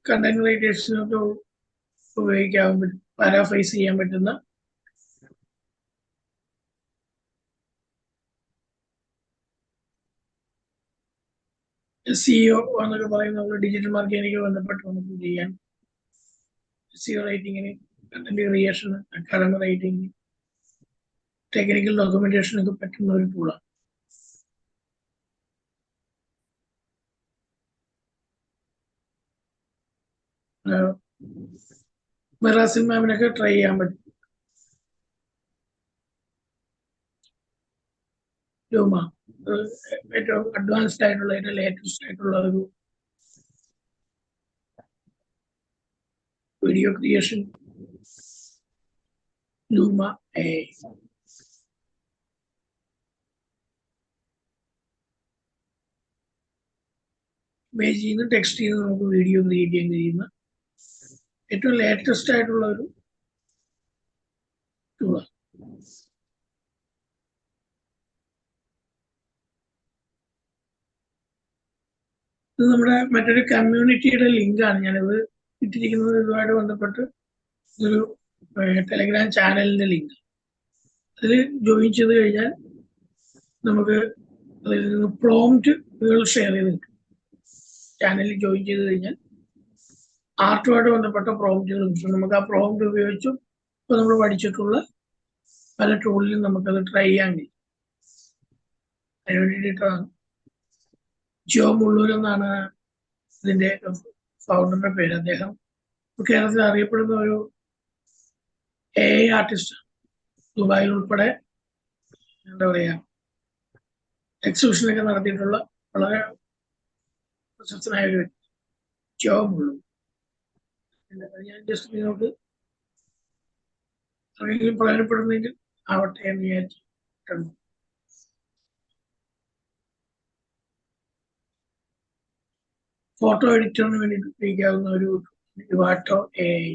content റൈറ്റേഴ്സിനൊക്കെ ഉപയോഗിക്കാൻ പറ്റും, പാരാഫ്രൈസ് ചെയ്യാൻ പറ്റുന്ന SEO എന്നൊക്കെ പറയുന്ന ഡിജിറ്റൽ മാർക്കറ്റിംഗ് ബന്ധപ്പെട്ട് നമുക്ക് ചെയ്യാൻ SEO റൈറ്റിങ്ങിന്, content creation, academic writing, technical documentation ഒക്കെ പറ്റുന്ന ഒരു ടൂളാണ്. മെറാസിൻ മാമിനൊക്കെ ട്രൈ ചെയ്യാൻ പറ്റും. ലൂമ ഏറ്റവും അഡ്വാൻസ്ഡ് ആയിട്ടുള്ള ഏറ്റവും ലേറ്റസ്റ്റ് ആയിട്ടുള്ള ഒരു video creation luma AI. Image ചെയ്യുന്ന ടെക്സ്റ്റ് ചെയ്യുന്ന നമുക്ക് വീഡിയോ ക്രിയേറ്റ് ചെയ്യാൻ കഴിയുന്ന ഏറ്റവും ലേറ്റസ്റ്റ് ആയിട്ടുള്ള ഒരു ടൂളാണ്. ഇത് നമ്മുടെ മറ്റൊരു കമ്മ്യൂണിറ്റിയുടെ ലിങ്കാണ് ഞാനിത് ഇട്ടിരിക്കുന്നത്. ഇതുമായിട്ട് ബന്ധപ്പെട്ട് ഇതൊരു ടെലഗ്രാം ചാനലിന്റെ ലിങ്ക്. അതിൽ ജോയിൻ ചെയ്ത് കഴിഞ്ഞാൽ നമുക്ക് അതിൽ നിന്ന് പ്രോംപ്റ്റുകൾ ഷെയർ ചെയ്ത് കിട്ടും. ചാനലിൽ ജോയിൻ ചെയ്ത് കഴിഞ്ഞാൽ ആർട്ടുമായിട്ട് ബന്ധപ്പെട്ട പ്രോംപ്റ്റുകൾ കിട്ടും. നമുക്ക് ആ പ്രോംപ്റ്റ് ഉപയോഗിച്ചും ഇപ്പൊ നമ്മൾ പഠിച്ചിട്ടുള്ള പല ടൂളിലും നമുക്കത് ട്രൈ ചെയ്യാൻ കഴിയും. അതിന് വേണ്ടിയിട്ടാണ് ജോ മുള്ളൂർ എന്നാണ് ഇതിന്റെ ഫൗണ്ടറിന്റെ പേര്. അദ്ദേഹം കേരളത്തിൽ അറിയപ്പെടുന്ന ഒരു AI ആർട്ടിസ്റ്റ്. ദുബായിൽ ഉൾപ്പെടെ എന്താ പറയാ എക്സിബിഷനൊക്കെ നടത്തിയിട്ടുള്ള വളരെ പ്രശസ്തനായ ഒരു വ്യക്തി ജോ മുള്ളൂർ. ഞാൻ ജസ്റ്റ് നിങ്ങൾക്ക് ആരെങ്കിലും പ്രയോജനപ്പെടുന്നെങ്കിൽ ആവട്ടെ എന്ന് വിചാരിച്ചിട്ടുണ്ട്. ഫോട്ടോ എഡിറ്ററിന് വേണ്ടി ഉപയോഗിക്കാവുന്ന ഒരു ഇവാട്ടോ AI.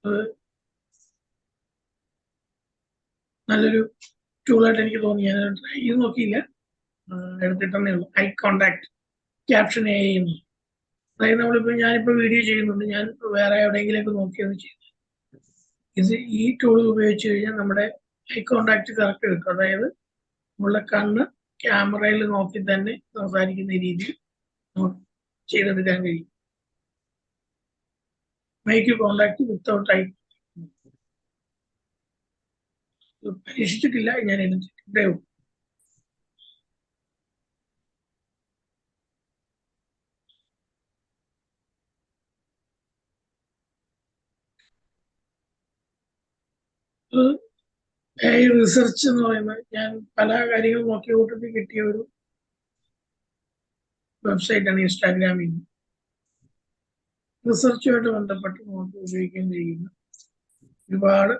അത് നല്ലൊരു ടൂളായിട്ട് എനിക്ക് തോന്നി. ഞാൻ ട്രൈ ചെയ്ത് നോക്കിയില്ല, എടുത്തിട്ടേ ഉള്ളൂ. ഐ കോണ്ടാക്ട് ക്യാപ്ഷൻ AI എന്ന്. അതായത് ഞാനിപ്പോ വീഡിയോ ചെയ്യുന്നുണ്ട്, ഞാൻ വേറെ എവിടെയെങ്കിലൊക്കെ നോക്കിയത് ചെയ്തു. ഈ ടൂൾ ഉപയോഗിച്ച് കഴിഞ്ഞാൽ നമ്മുടെ ഐ കോണ്ടാക്ട് കറക്റ്റ് കിട്ടും. അതായത് നമ്മളുടെ കണ്ണ് ക്യാമറയിൽ നോക്കി തന്നെ സംസാരിക്കുന്ന രീതിയിൽ ചെയ്തെടുക്കാൻ കഴിയും. Make contact without eye. പരീക്ഷിച്ചിട്ടില്ല, ഞാൻ എടുത്തിട്ടേ ഉള്ളൂ. AI റിസർച്ച് എന്ന് പറയുന്നത് ഞാൻ പല കാര്യങ്ങൾ നോക്കിയ കൂട്ടത്തിൽ കിട്ടിയ ഒരു വെബ്സൈറ്റാണ് ഇൻസ്റ്റാഗ്രാമിൽ. റിസർച്ചുമായിട്ട് ബന്ധപ്പെട്ട് നമുക്ക് ഉപയോഗിക്കാൻ കഴിയുന്ന ഒരുപാട്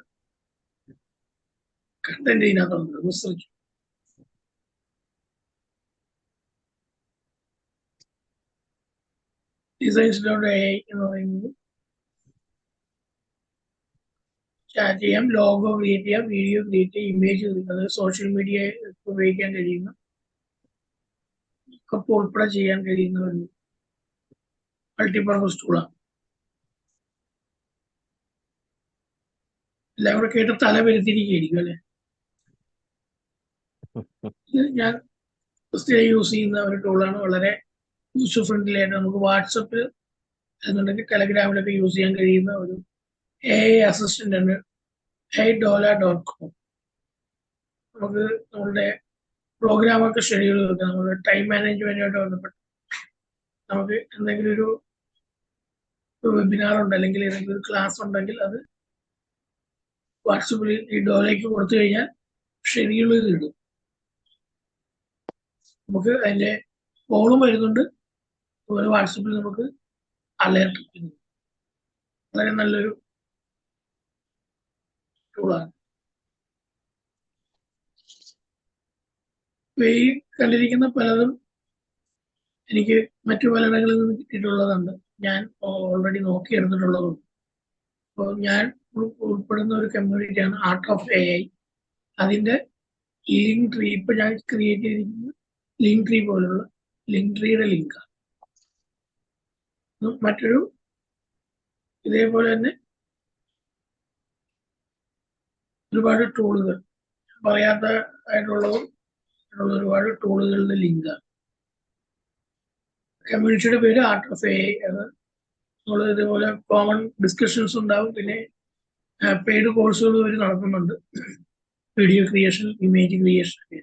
കണ്ടന്റ് ഇതിനകത്തുണ്ട്. റിസർച്ച് ഡിസൈൻസ്.ai എന്ന് പറയുന്നത് ചാറ്റ് ചെയ്യാം, ലോഗോ ക്രിയേറ്റ് ചെയ്യാം, വീഡിയോ ക്രിയേറ്റ് ചെയ്യാം, ഇമേജ്, അത് സോഷ്യൽ മീഡിയ ഉപയോഗിക്കാൻ കഴിയുന്ന ഒക്കെ ഉൾപ്പെടെ ചെയ്യാൻ കഴിയുന്ന ഒരു മൾട്ടിപർപ്പസ് ടൂളാണ്. എല്ലാം കൂടെ കേട്ട് തല വരുത്തിരിക്കുകയായിരിക്കും അല്ലെ. ഞാൻ സ്ഥിരം യൂസ് ചെയ്യുന്ന ഒരു ടൂളാണ്. വളരെ യൂസർ ഫ്രണ്ട്ലി ആയിട്ട് നമുക്ക് വാട്സപ്പിൽ എന്നുണ്ടെങ്കിൽ ടെലഗ്രാമിലൊക്കെ യൂസ് ചെയ്യാൻ കഴിയുന്ന ഒരു AI അസിസ്റ്റന്റ് ആണ് HeyDola.com. നമുക്ക് നമ്മുടെ പ്രോഗ്രാമൊക്കെ ഷെഡ്യൂൾ ചെയ്തെടുക്കാം. നമ്മുടെ ടൈം മാനേജ്മെന്റുമായിട്ട് ബന്ധപ്പെട്ട് നമുക്ക് എന്തെങ്കിലും ഒരു വെബിനാർ ഉണ്ട്, അല്ലെങ്കിൽ ഏതെങ്കിലും ഒരു ക്ലാസ് ഉണ്ടെങ്കിൽ അത് വാട്സപ്പിൽ ഈ ഡോലയ്ക്ക് കൊടുത്തു കഴിഞ്ഞാൽ ഷെഡ്യൂൾ ചെയ്ത് ഇടും. നമുക്ക് അതിന്റെ കോളും വരുന്നുണ്ട്, അതുപോലെ വാട്സപ്പിൽ നമുക്ക് അലേർട്ട് കിട്ടുന്നു. വളരെ നല്ലൊരു ടൂളാണ്. ഈ കണ്ടിരിക്കുന്ന പലതും എനിക്ക് മറ്റു പലയിടങ്ങളിൽ നിന്ന് കിട്ടിയിട്ടുള്ളതുണ്ട്. ഞാൻ ഓൾറെഡി നോക്കിയെടുത്തിട്ടുള്ളതും. അപ്പോൾ ഞാൻ ഉൾപ്പെടുന്ന ഒരു കമ്മ്യൂണിറ്റിയാണ് ആർട്ട് ഓഫ് AI. അതിന്റെ ലിങ്ക് ട്രീ ഇപ്പൊ ഞാൻ ക്രിയേറ്റ് ചെയ്തിരിക്കുന്ന ലിങ്ക് ട്രീ പോലുള്ള ലിങ്ക് ട്രീയുടെ ലിങ്കാണ്. മറ്റൊരു ഇതേപോലെ തന്നെ ഒരുപാട് ടൂളുകൾ പറയാത്ത ആയിട്ടുള്ളതും ഒരുപാട് ടൂളുകളുടെ ലിങ്കാണ്. കമ്മ്യൂണിറ്റിയുടെ പേര് ആർട്ട് ഓഫ് AI. അത് നമ്മൾ ഇതേപോലെ കോമൺ ഡിസ്കഷൻസ് ഉണ്ടാവും. പിന്നെ പെയ്ഡ് കോഴ്സുകൾ വരെ നടക്കുന്നുണ്ട്, വീഡിയോ ക്രിയേഷൻ, ഇമേജ് ക്രിയേഷൻ ഒക്കെ.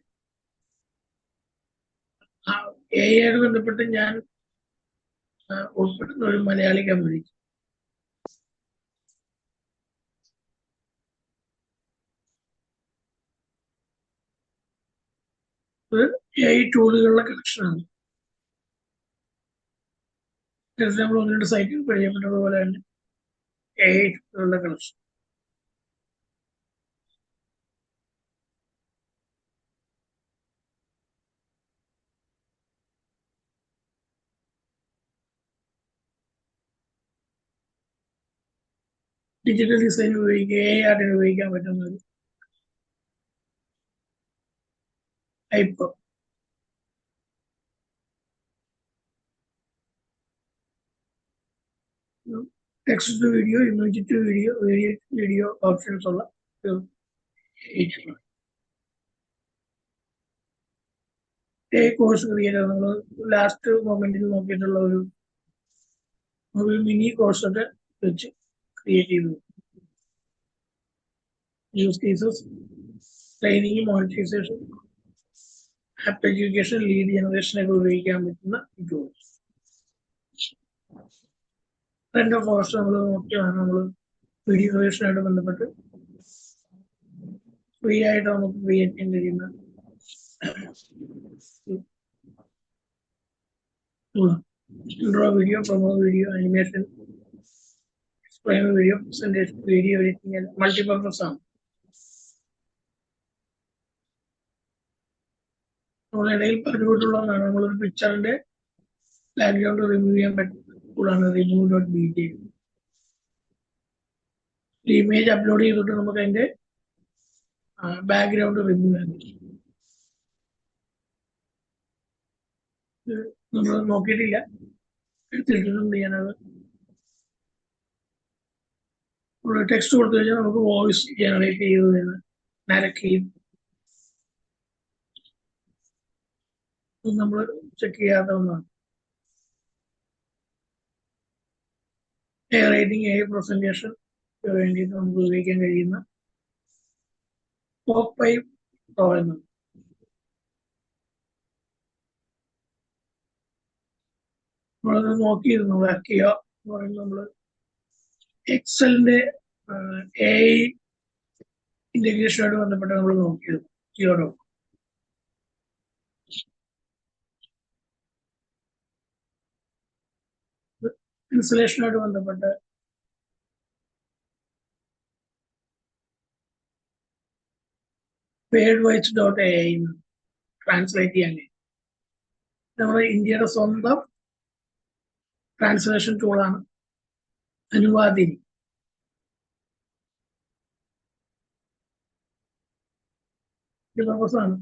AI ആയിട്ട് ബന്ധപ്പെട്ട് ഞാൻ ഉൾപ്പെടുന്ന ഒരു മലയാളി കമ്മ്യൂണിറ്റി. AI ടൂളുകളുടെ കളക്ഷനാണ്. നമ്മൾ ഒന്ന് രണ്ട് സൈറ്റിൽ പരിചയപ്പെട്ടതുപോലെ തന്നെ AI ടൂളുകളുടെ കളക്ഷൻ. ഡിജിറ്റൽ ഡിസൈൻ ഉപയോഗിക്കുക, AI ആർട്ടിന് ഉപയോഗിക്കാൻ പറ്റുന്ന ഒരു type text to video, image to video, video options ഉള്ള ഒരു പേജാണ്. കോഴ്സ് ക്രിയേറ്റ് നമ്മൾ ലാസ്റ്റ് മൊമെന്റിൽ നോക്കിയിട്ടുള്ള ഒരു മിനി കോഴ്സ് ഒക്കെ വെച്ച് ക്രിയേറ്റ് ചെയ്തു. Use cases, training, monetisation, app education, lead generation ഒക്കെ ഉപയോഗിക്കാൻ പറ്റുന്ന ടൂൾസ്. ട്രെൻഡ് ഓഫ് കോഴ്സ് നമ്മൾ നോക്കിയാണ് നമ്മൾ വീഡിയോ ക്രിയേഷനായിട്ട് ബന്ധപ്പെട്ട് ഫ്രീ ആയിട്ട് നമുക്ക് ക്രിയേറ്റ് ചെയ്യാൻ കഴിയുന്ന intro video, promo video, animation, explain video, presentation video, editing, and multi-purpose ആണ്. നമ്മളിടയിൽ പറഞ്ഞുകൊണ്ടുള്ളതാണ് നമ്മളൊരു പിക്ചറിന്റെ ബാക്ക്ഗ്രൗണ്ട് റിമൂവ് ചെയ്യാൻ പറ്റുന്നതാണ് remove.bg. ഇമേജ് അപ്ലോഡ് ചെയ്തിട്ട് നമുക്ക് അതിന്റെ ബാക്ക്ഗ്രൗണ്ട് റിമൂവ് ചെയ്യാൻ പറ്റും. നമ്മൾ നോക്കിയിട്ടില്ല, എടുത്തിട്ടുണ്ട് ഞാനത്. ടെക്സ്റ്റ് കൊടുത്തു കഴിഞ്ഞാൽ നമുക്ക് വോയിസ് ജനറേറ്റ് ചെയ്ത് ഡയറക്റ്റ് ചെയ്യും. നമ്മൾ ചെക്ക് ചെയ്യാത്ത ഒന്നാണ്. റൈറ്റിംഗ്, പ്രസന്റേഷൻ വേണ്ടിയിട്ട് നമുക്ക് ഉപയോഗിക്കാൻ കഴിയുന്ന ടോപ്പ് 5 പ്രോ എന്നാണ്. നമ്മളത് നോക്കിയിരുന്നു. വർക്കിയ എന്ന് പറയുന്നത് നമ്മള് എക്സലിന്റെ AI ഇന്റഗ്രേഷനായിട്ട് ബന്ധപ്പെട്ട് നമ്മൾ നോക്കിയത് ജിയോഡോ. ഇൻസ്റ്റലേഷനായിട്ട് ബന്ധപ്പെട്ട് paidwise.ai ട്രാൻസ്ലേറ്റ് ചെയ്യാൻ കഴിയും. നമ്മുടെ ഇന്ത്യയുടെ സ്വന്തം ട്രാൻസ്ലേഷൻ ടൂളാണ് അനുവാദിനി. പർപ്പസാണ്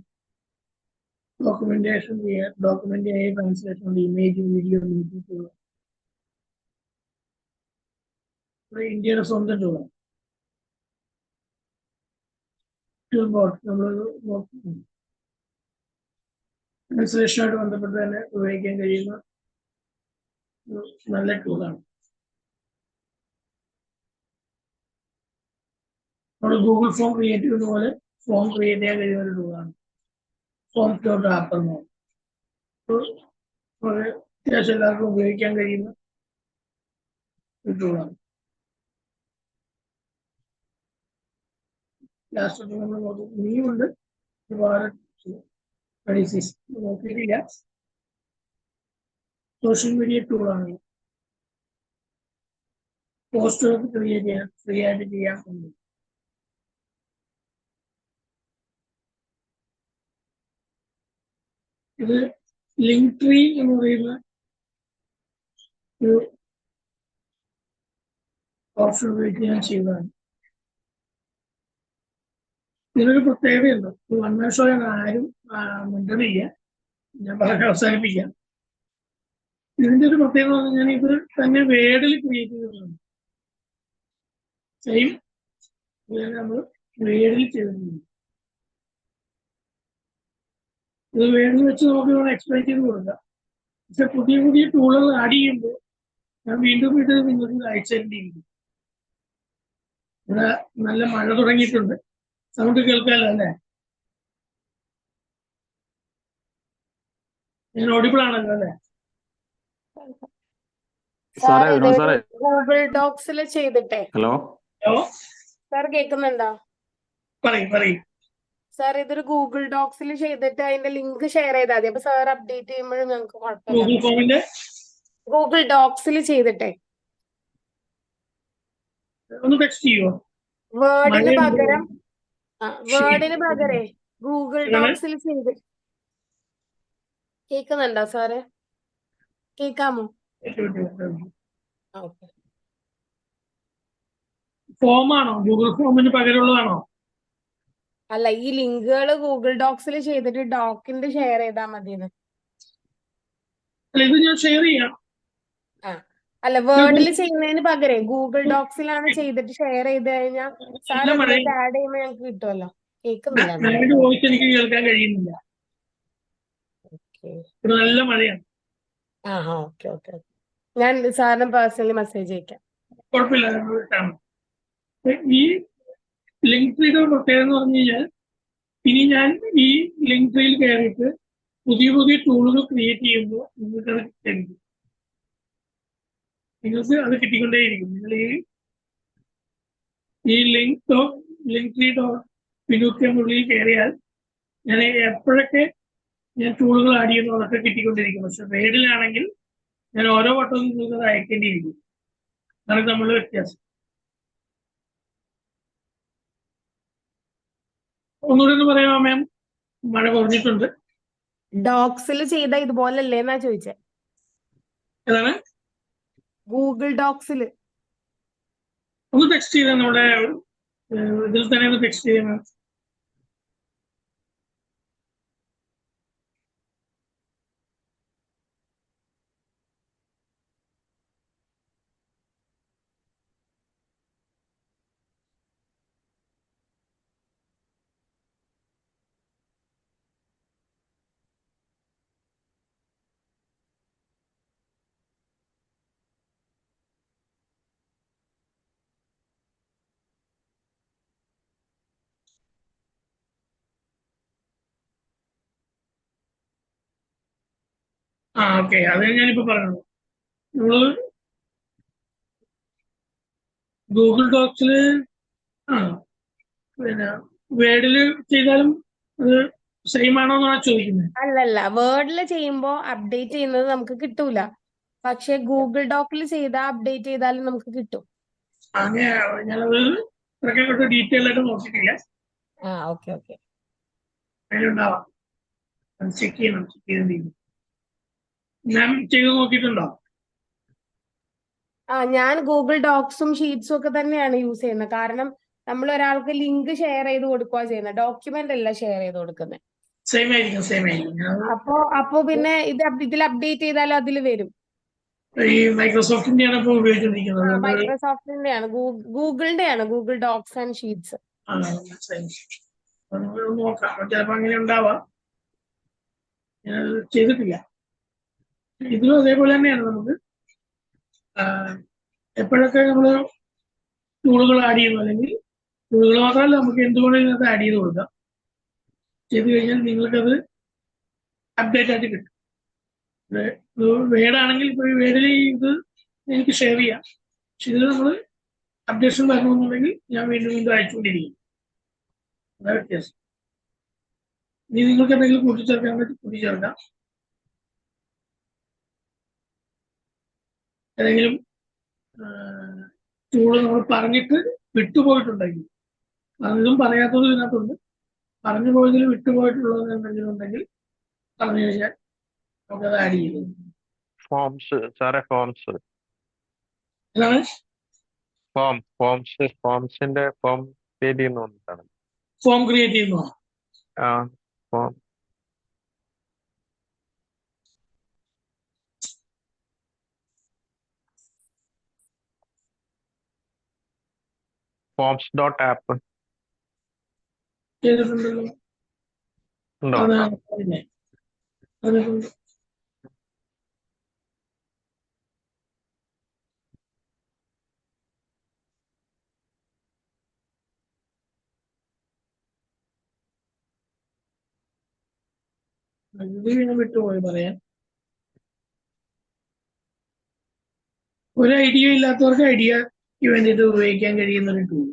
ഡോക്യുമെന്റേഷൻ ചെയ്യാൻ, document AI translation, image, video, media ഇന്ത്യയുടെ സ്വന്തം ടൂളാണ്. നമ്മൾ ട്രാൻസ്ലേഷനായിട്ട് ബന്ധപ്പെട്ട് തന്നെ ഉപയോഗിക്കാൻ കഴിയുന്ന നല്ല ടൂളാണ്. നമ്മൾ ഗൂഗിൾ ഫോം ക്രിയേറ്റ് ചെയ്യുന്ന പോലെ ഫോം ക്രിയേറ്റ് ചെയ്യാൻ കഴിയുന്ന ഒരു ടൂളാണ് forms.app എന്ന്. അത്യാവശ്യം എല്ലാവർക്കും ഉപയോഗിക്കാൻ കഴിയുന്ന ഒരു ടൂളാണ്. ലാസ്റ്റ് നമ്മൾ ഇനിയുണ്ട് ഒരുപാട് നോക്കിയിട്ടില്ല. സോഷ്യൽ മീഡിയ ടൂളാണ്. പോസ്റ്ററുകൾ ക്രിയേറ്റ് ചെയ്യാൻ ഫ്രീ ആയിട്ട് ചെയ്യാൻ ഉണ്ട്. ഇത് ലിങ്ക് ട്രീ എന്ന് പറയുന്ന ഒരു ഓപ്ഷൻ ഉപയോഗിച്ച് ഞാൻ ചെയ്തതാണ്. ഇതിനൊരു പ്രത്യേകതയുണ്ട്. വൺ മാൻ ഷോ ആരും മിണ്ടണില്ല, ഞാൻ പറഞ്ഞ് അവസാനിപ്പിക്കാം. ഇതിന്റെ ഒരു പ്രത്യേകത ഞാൻ ഇത് തന്നെ വേർഡിൽ ക്രിയേറ്റ് ചെയ്തിട്ടുണ്ട്. സെയിം നമ്മൾ വേർഡിൽ ചെയ്തിട്ടുണ്ട്. ഇത് വേർഡിൽ വെച്ച് നമുക്ക് ഇവിടെ എക്സ്പ്ലെയിൻ ചെയ്ത് കൊടുക്കാം. പക്ഷെ പുതിയ പുതിയ ടൂളുകൾ ആഡ് ചെയ്യുമ്പോൾ ഞാൻ വീണ്ടും ഇത് നിങ്ങൾക്ക് അയച്ചിരിക്കും. ഇവിടെ നല്ല മഴ തുടങ്ങിയിട്ടുണ്ട്. സൗണ്ട് കേൾക്കാമല്ലോ അല്ലേ? ഞാൻ ഓഡിബിൾ ആണല്ലോ അല്ലേ? ഗൂഗിൾ ഡോക്സിൽ ചെയ്തിട്ടെ. ഹലോ ഹലോ, സാർ കേൾക്കുന്നുണ്ടോ? പറയും. സാർ ഇതൊരു ഗൂഗിൾ ഡോക്സിൽ ചെയ്തിട്ട് അതിന്റെ ലിങ്ക് ഷെയർ ചെയ്താൽ മതി. അപ്പൊ സാർ അപ്ഡേറ്റ് ചെയ്യുമ്പോഴും ഞങ്ങൾക്ക് കുഴപ്പമില്ല. ഗൂഗിൾ ഫോമിന്റെ ഗൂഗിൾ ഡോക്സിൽ ചെയ്തിട്ടെ ഒന്ന് ടെക്സ്റ്റ് ചെയ്യുമോ? വേർഡിന് പകരേ ഗൂഗിൾ ഡോക്സിൽ ചെയ്ത്. കേൾക്കുന്നുണ്ടോ സാറ്? കേൾക്കാമോ? ഫോമാണോ? ഗൂഗിൾ ഫോമിന് പകരമുള്ളതാണോ? അല്ല, ഈ ലിങ്കുകൾ ഗൂഗിൾ ഡോക്സിൽ ചെയ്തിട്ട് ഡോക്കിന്റെ ഷെയർ ചെയ്താൽ മതി. അല്ല, ഇത് ഞാൻ ഷെയർ ചെയ്യാം. അല്ല വേർഡിൽ ചെയ്യുന്നതിന് പകരം ഗൂഗിൾ ഡോക്സിലാണ് ചെയ്തിട്ട് ഷെയർ ചെയ്ത് കഴിഞ്ഞാൽ സാർ നല്ല ഇതിലേക്ക് മഴയാണ്. ആഡ് ചെയ്യുമ്പോൾ ഞങ്ങൾക്ക് കിട്ടുമല്ലോ. കേൾക്കുന്നില്ല മാമിന്റെ വോയിസ് എനിക്ക് കേൾക്കാൻ കഴിയുന്നില്ല. ഓക്കെ. ഇവിടെ നല്ല മഴയാണ്. ആ ഓക്കെ ഓക്കെ. ഞാൻ സാറിന് പേഴ്സണലി മെസ്സേജ് അയക്കാം. കുഴപ്പമില്ല, നമ്മൾ കാണാം. ഈ ലിങ്ക് ട്രീയുടെ പ്രത്യേകത എന്ന് പറഞ്ഞു കഴിഞ്ഞാൽ ഇനി ഞാൻ ഈ ലിങ്ക് ട്രീയിൽ കയറിയിട്ട് പുതിയ പുതിയ ടൂളുകൾ ക്രിയേറ്റ് ചെയ്യുമ്പോൾ നിങ്ങൾക്ക് അത് കിട്ടും. നിങ്ങൾക്ക് അത് കിട്ടിക്കൊണ്ടേയിരിക്കും. നിങ്ങൾ ഈ ലിങ്ക് ട്രീ പിന്നൂക്കിനുള്ളിൽ കയറിയാൽ ഞാൻ എപ്പോഴൊക്കെ ഞാൻ ടൂളുകൾ ആഡ് ചെയ്യുന്നു അതൊക്കെ കിട്ടിക്കൊണ്ടിരിക്കും. പക്ഷെ വേഡിലാണെങ്കിൽ ഞാൻ ഓരോ വട്ടവും നിങ്ങൾക്ക് അത് അയക്കേണ്ടിയിരിക്കും. അതാണ് തമ്മിലുള്ള വ്യത്യാസം. ഒന്നുകൂടി ഒന്ന് പറയാമോ മാം? മഴ കുറഞ്ഞിട്ടുണ്ട്. ഡോക്സിൽ ചെയ്ത ഇതുപോലല്ലേ എന്നാ ചോദിച്ചേ. ഏതാണ്? ഗൂഗിൾ ഡോക്സിൽ ഒന്ന് ടെക്സ്റ്റ് ചെയ്താൽ നമ്മുടെ ഇതിൽ തന്നെ ഒന്ന് ടെക്സ്റ്റ് ചെയ്യാൻ. ഓക്കെ, അത് ഞാനിപ്പോ പറഞ്ഞത്. നമ്മള് ഗൂഗിൾ ഡോക്സില് പിന്നെ വേർഡിൽ ചെയ്താലും അത് സെയിം ആണോ എന്നാണ് ചോദിക്കുന്നത്. അല്ലല്ല, വേർഡിൽ ചെയ്യുമ്പോ അപ്ഡേറ്റ് ചെയ്യുന്നത് നമുക്ക് കിട്ടൂല. പക്ഷെ ഗൂഗിൾ ഡോക്കിൽ ചെയ്താൽ അപ്ഡേറ്റ് ചെയ്താലും നമുക്ക് കിട്ടും. അങ്ങനെ ഞാനത് ഇത്രയ്ക്ക് ഡീറ്റെയിൽ ആയിട്ട് നോക്കിയിട്ടില്ല. Okay okay. അതിലുണ്ടാവാം. ചെക്ക് ചെയ്തിരിക്കും. മാം ചെയ്ത് നോക്കിയിട്ടുണ്ടോ? ഞാൻ ഗൂഗിൾ ഡോക്സും ഷീറ്റ്സും ഒക്കെ തന്നെയാണ് യൂസ് ചെയ്യുന്നത്. കാരണം നമ്മൾ ഒരാൾക്ക് ലിങ്ക് ഷെയർ ചെയ്ത് കൊടുക്കുക ചെയ്യുന്നത്, ഡോക്യുമെന്റ് അല്ല ഷെയർ ചെയ്ത് കൊടുക്കുന്നത്. സെയിം ആയിരിക്കും. അപ്പോ പിന്നെ ഇതിൽ അപ്ഡേറ്റ് ചെയ്താലും അതിൽ വരും. ഈ മൈക്രോസോഫ്റ്റിന്റെയാണ് ഇപ്പോൾ ഉപയോഗിച്ചുകൊണ്ടിരിക്കുന്നത്. മൈക്രോസോഫ്റ്റിന്റെയാണ്, ഗൂഗിളിന്റെയാണ്, ഗൂഗിൾ ഡോക്സ് ആൻഡ് ഷീറ്റ്സ്. നോക്കാം, ചിലപ്പോ അങ്ങനെ ഉണ്ടാവാം. ഞാൻ ചെയ്തിട്ടില്ല. ഇതിലും അതേപോലെ തന്നെയാണ്. നമുക്ക് എപ്പോഴൊക്കെ നമ്മൾ ടൂളുകൾ ആഡ് ചെയ്യുന്നു, അല്ലെങ്കിൽ ടൂളുകൾ മാത്രമല്ല നമുക്ക് എന്തുകൊണ്ടും ഇതിനകത്ത് ആഡ് ചെയ്ത് കൊടുക്കാം. ചെയ്ത് കഴിഞ്ഞാൽ നിങ്ങൾക്കത് അപ്ഡേറ്റ് ആയിട്ട് കിട്ടും. വേർഡാണെങ്കിൽ ഇപ്പോൾ ഈ വേർഡിൽ ഇത് എനിക്ക് ഷെയർ ചെയ്യാം. പക്ഷെ ഇതിൽ നമ്മൾ അപ്ഡേഷൻ വരണമെന്നുണ്ടെങ്കിൽ ഞാൻ വീണ്ടും വീണ്ടും അയച്ചുകൊണ്ടിരിക്കും. അതാണ് വ്യത്യാസം. ഇനി നിങ്ങൾക്ക് എന്തെങ്കിലും കൂട്ടിച്ചേർക്കാൻ പറ്റി കൂട്ടിച്ചേർക്കാം. ഏതെങ്കിലും ടൂള് നമ്മൾ പറഞ്ഞിട്ട് വിട്ടുപോയിട്ടുണ്ടെങ്കിൽ, പറഞ്ഞതും പറയാത്തതും ഇതിനകത്തുണ്ട്. പറഞ്ഞു പോയതിൽ വിട്ടുപോയിട്ടുള്ളത് എന്തെങ്കിലും ഉണ്ടെങ്കിൽ പറഞ്ഞു കഴിഞ്ഞാൽ നമുക്കത് ആഡ് ചെയ്യും. ഫോംസ് സാറേ, ഫോംസ് അതാണ് ഫോംസിന്റെ ഫോം ക്രിയേറ്റ് ചെയ്യുന്ന ഒന്നിട്ടാണ്. ഫോം ക്രിയേറ്റ് ചെയ്യുന്നോ? ഫോം ഫോംസ് ഡോട്ട് ആപ്പ് ചെയ്തിട്ടുണ്ടല്ലോ. ഉണ്ടോ? അതാണ് അതിട്ടുണ്ട്. ഇത് വിട്ടുപോയി പറയാൻ. ഒരു ഐഡിയ ഇല്ലാത്തവർക്ക് ഐഡിയക്ക് വേണ്ടിയിട്ട് ഉപയോഗിക്കാൻ കഴിയുന്ന ഒരു ടൂൾ.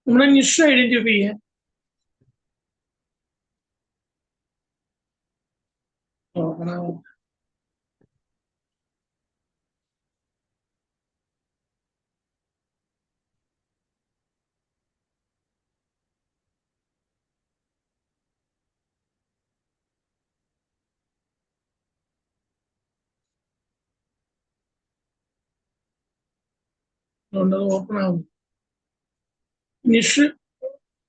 നമ്മുടെ നിഷ് ഐഡന്റിഫൈ ചെയ്യാൻ നോക്കണം. അതുകൊണ്ട് അത് ഓപ്പൺ ആവും. നിഷ്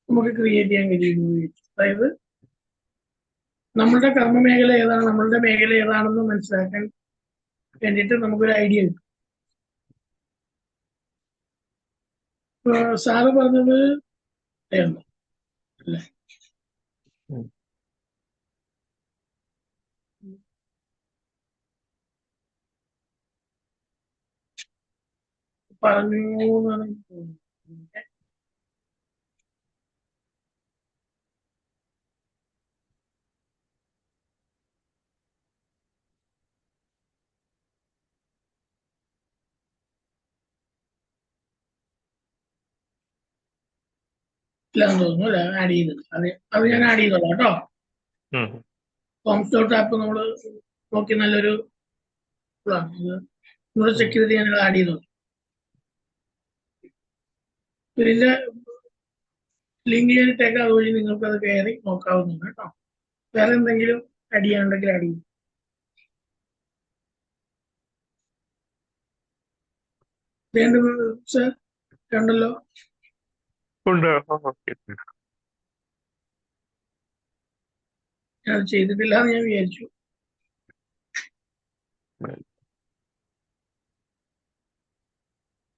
നമുക്ക് ക്രിയേറ്റ് ചെയ്യാൻ കഴിയുന്നു. അതായത് നമ്മളുടെ കർമ്മമേഖല ഏതാണ്, നമ്മളുടെ മേഖല ഏതാണെന്ന് മനസ്സിലാക്കാൻ വേണ്ടിയിട്ട് നമുക്കൊരു ഐഡിയ കിട്ടും. സാറ് പറഞ്ഞത് അല്ലേ? പറഞ്ഞു എന്നാണ് എനിക്ക് തോന്നുന്നത്. ഇല്ലാന്ന് തോന്നുന്നു അല്ലെ? ആഡ് ചെയ്തത് അത് ഞാൻ ആഡ് ചെയ്തോളാം കേട്ടോ. ഫോംസ് ഡോട്ട് ആപ്പ് നമ്മൾ നോക്കി നല്ലൊരു നിങ്ങൾ ചെക്ക് ചെയ്തിട്ട് ഞങ്ങൾ ആഡ് ചെയ്തോളാം. ഇതിന്റെ ലിങ്ക് ചെയ്തിട്ടേക്ക് അതുവഴി നിങ്ങൾക്ക് അത് കയറി നോക്കാവുന്നതാണ് കേട്ടോ. വേറെ എന്തെങ്കിലും ആഡ് ചെയ്യാനുണ്ടെങ്കിൽ ആഡ് ചെയ്യും. സർ കണ്ടല്ലോ. ഞാൻ ചെയ്തിട്ടില്ല എന്ന് ഞാൻ വിചാരിച്ചു.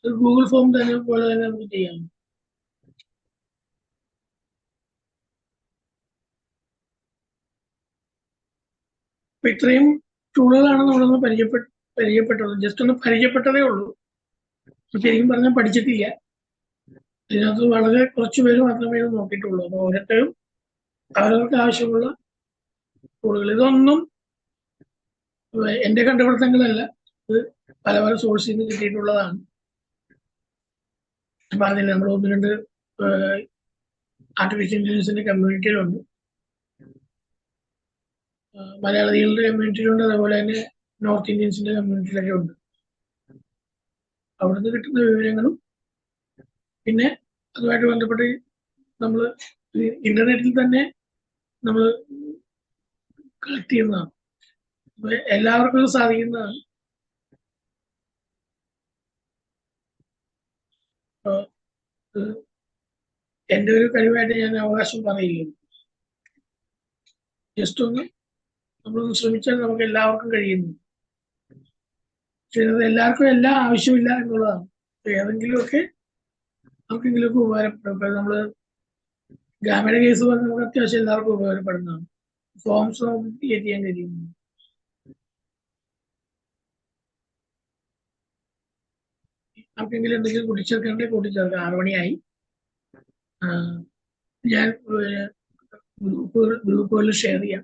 ഗൂഗിൾ ഫോം തന്നെ പോലെ തന്നെ നമുക്ക് ചെയ്യാം. അപ്പൊ ഇത്രയും ടൂളുകളാണ് നമ്മളൊന്ന് പരിചയപ്പെട്ടത്. ജസ്റ്റ് ഒന്ന് പരിചയപ്പെട്ടതേ ഉള്ളൂ. ശരിക്കും പറഞ്ഞാൽ പഠിച്ചിട്ടില്ല. ഇതിനകത്ത് വളരെ കുറച്ച് പേര് മാത്രമേ ഇത് നോക്കിയിട്ടുള്ളൂ. അപ്പൊ ഓരോരുത്തരും അവരവർക്ക് ആവശ്യമുള്ള ടൂളുകൾ, ഇതൊന്നും എന്റെ കണ്ടുപിടുത്തങ്ങളല്ല, ഇത് പല പല സോഴ്സിൽ നിന്ന് കിട്ടിയിട്ടുള്ളതാണ്. പറഞ്ഞില്ല, നമ്മൾ ഒന്ന് രണ്ട് ആർട്ടിഫിഷ്യൽ ഇന്റലിജൻസിന്റെ കമ്മ്യൂണിറ്റിയിലുണ്ട്, മലയാളികളുടെ കമ്മ്യൂണിറ്റിയിലുണ്ട്, അതേപോലെ തന്നെ നോർത്ത് ഇന്ത്യൻസിന്റെ കമ്മ്യൂണിറ്റിയിലൊക്കെ ഉണ്ട്. അവിടുന്ന് കിട്ടുന്ന വിവരങ്ങളും പിന്നെ അതുമായിട്ട് ബന്ധപ്പെട്ട് നമ്മൾ ഇന്റർനെറ്റിൽ തന്നെ നമ്മൾ കളക്ട് ചെയ്യുന്നതാണ്. എല്ലാവർക്കും ഇത് സാധിക്കുന്നതാണ്. എന്റെ ഒരു കഴിവായിട്ട് ഞാൻ അവകാശം പറയില്ല. ജസ്റ്റ് ഒന്ന് നമ്മളൊന്ന് ശ്രമിച്ചാൽ നമുക്ക് എല്ലാവർക്കും കഴിയുന്നു. പക്ഷെ അത് എല്ലാവർക്കും എല്ലാം ആവശ്യമില്ല എന്നുള്ളതാണ്. ഏതെങ്കിലുമൊക്കെ നമുക്കെങ്കിലുമൊക്കെ ഉപകാരപ്പെടും. ഇപ്പൊ നമ്മള് ഗ്രാമീണ കേസ് പറഞ്ഞാൽ നമുക്ക് അത്യാവശ്യം എല്ലാവർക്കും ഉപകാരപ്പെടുന്നതാണ്. ഫോംസ് നമുക്ക് ക്രിയേറ്റ് ചെയ്യാൻ കഴിയുന്നു. നമുക്കെങ്കിലും എന്തെങ്കിലും കൂട്ടിച്ചേർക്കണമെങ്കിൽ കൂട്ടിച്ചേർക്കാം. 6 മണിയായി. ഞാൻ ഗ്രൂപ്പുകളിൽ ഷെയർ ചെയ്യാം.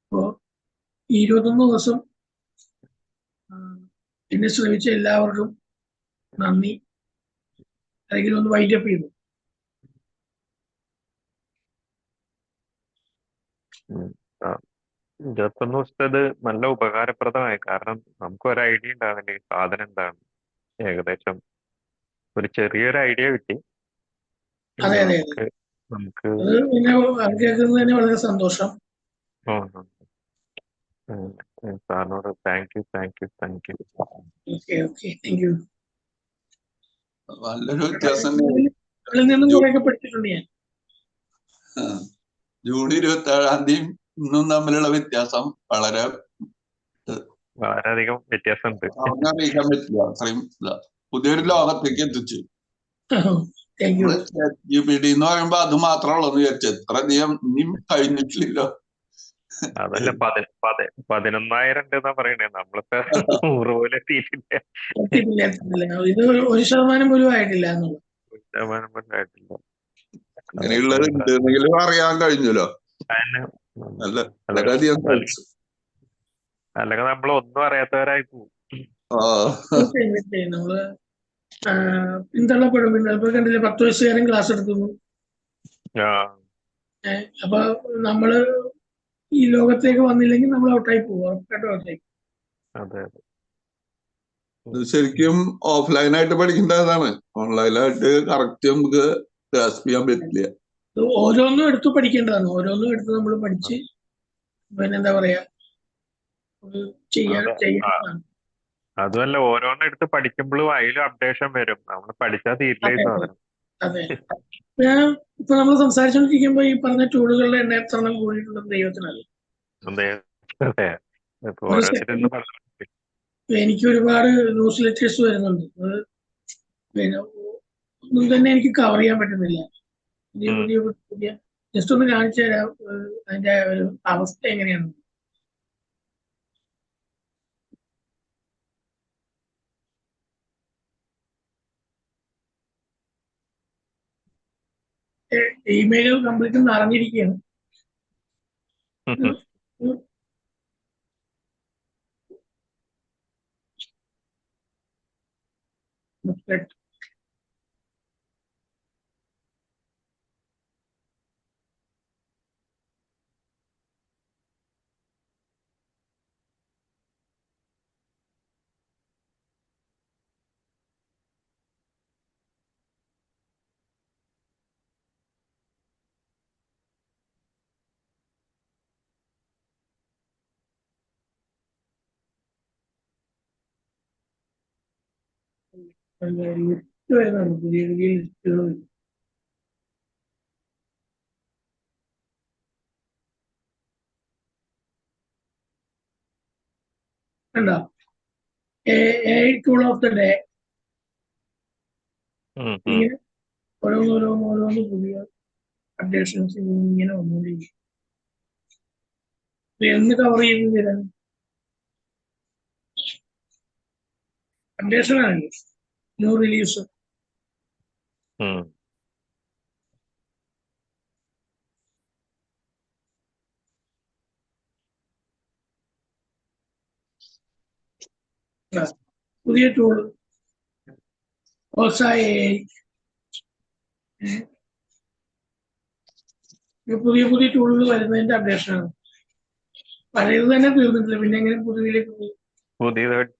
അപ്പോ 21 ദിവസം എന്നെ ശ്രമിച്ച എല്ലാവർക്കും നന്ദി. അല്ലെങ്കിൽ ഒന്ന് വൈൻഡപ്പ് ചെയ്തു. ആ, 21 ദിവസത്തേത് നല്ല ഉപകാരപ്രദമായി. കാരണം നമുക്ക് ഒരു ഐഡിയ ഉണ്ടാവില്ല ഈ സാധനം എന്താണ്. ഏകദേശം ഒരു ചെറിയൊരു ഐഡിയ കിട്ടി. അതെ അതെ നമുക്ക് അത് പിന്നെ കേൾക്കുന്നത് തന്നെ വളരെ സന്തോഷം. സാറിനോട് thank you. Okay thank you. നല്ലൊരു വ്യത്യാസം. അതിൽ നിന്നും കുറെയൊക്കെ പഠിച്ചിട്ടുണ്ട് ഞാൻ. ജൂൺ 27-ാം തീയതി ഇന്നും തമ്മിലുള്ള വ്യത്യാസം വളരെയധികം വ്യത്യാസമുണ്ട്. അറിയിക്കാൻ പറ്റില്ല. അത്രയും പുതിയൊരു ലോകത്തേക്ക് എത്തിച്ചു. GPT എന്ന് പറയുമ്പോ അത് മാത്രമുള്ളൂ വിചാരിച്ചു. എത്ര അധികം ഇനിയും കഴിഞ്ഞിട്ടില്ലല്ലോ. അതല്ല 11,000 ഉണ്ടെന്നാ പറയണേ. നമ്മളിപ്പോ 100 പോലെ എത്തിയിട്ടില്ല. ഇത് 1% പോലും ആയിട്ടില്ല. 1% പോലും ആയിട്ടില്ല. അങ്ങനെയുള്ളത് ഉണ്ടെന്നെങ്കിലും അറിയാൻ കഴിഞ്ഞല്ലോ. വളരെയധികം അല്ലെങ്കിൽ നമ്മൾ ഒന്നും അറിയാത്തവരായി പോകും. നമ്മള് പിന്തള്ളപ്പെടും. ഇപ്പൊ കണ്ടില്ലേ, 10 വയസ്സുകാരൻ ക്ലാസ് എടുക്കുന്നു. അപ്പൊ നമ്മള് ഈ ലോകത്തേക്ക് വന്നില്ലെങ്കിൽ നമ്മൾ ഔട്ടായി പോകും. ഉറപ്പായിട്ടും ഔട്ടായി. ശരിക്കും ഓഫ്ലൈനായിട്ട് പഠിക്കേണ്ടതാണ്. ഓൺലൈനായിട്ട് കറക്റ്റ് നമുക്ക് ഗ്രാസ്പ് ചെയ്യാൻ പറ്റില്ല. ഓരോന്നും എടുത്ത് പഠിക്കേണ്ടതാണ്. ഓരോന്നും എടുത്ത് നമ്മൾ പഠിച്ച് പിന്നെന്താ പറയാ ചെയ്യേണ്ടതാണ്. അതുമല്ല ഓരോന്നും എടുത്ത് പഠിക്കുമ്പോഴും അതിലും അപ്ഡേഷൻ വരും. നമ്മൾ പഠിച്ചാൽ തീരില്ല ഈ അതെ സാധനം. അതെ. ഞാൻ ഇപ്പൊ നമ്മൾ സംസാരിച്ചുകൊണ്ടിരിക്കുമ്പോ ഈ പറഞ്ഞ ടൂളുകളുടെ എണ്ണ എത്ര എണ്ണം കൂടിയിട്ടുണ്ടെന്ന് ദൈവത്തിനല്ല. അതെ അതെ. ഇപ്പൊ ഒരു ഓരോരുത്തരും പറഞ്ഞു. എനിക്ക് ഒരുപാട് ന്യൂസ് ലെറ്റേഴ്സ് വരുന്നുണ്ട്. അത് പിന്നെ ഒന്നും തന്നെ എനിക്ക് കവർ ചെയ്യാൻ പറ്റുന്നില്ല. പുതിയ ഉം. പുതിയ പുതിയ ജസ്റ്റ് ഒന്ന് കാണിച്ചു തരാം അതിന്റെ ഒരു അവസ്ഥ എങ്ങനെയാണ്. ഇമെയിലുകൾ കംപ്ലീറ്റ് നിറഞ്ഞിരിക്കുകയാണ്. ലിസ്റ്റ് വരുന്നുണ്ട്, പുതിയ പുതിയ ലിസ്റ്റുകൾ. കണ്ടോ? Tool of the day. ഇങ്ങനെ ഓരോന്ന് പുതിയ അപ്ഡേഷൻസ് ഇങ്ങനെ വന്നുകൊണ്ടിരിക്കും. എന്ന് കവർ ചെയ്ത് തരാൻ അപ്ഡേഷൻ ആണ്, ന്യൂ റിലീസ്. പുതിയ ടൂള് പുതിയ പുതിയ ടൂളുകൾ വരുന്നതിന്റെ അപ്ഡേഷനാണ്. പഴയത് തന്നെ തീർന്നിട്ടില്ല, പിന്നെ എങ്ങനെ പുതിയതിലേക്ക് പോകും? പുതിയതായിട്ട്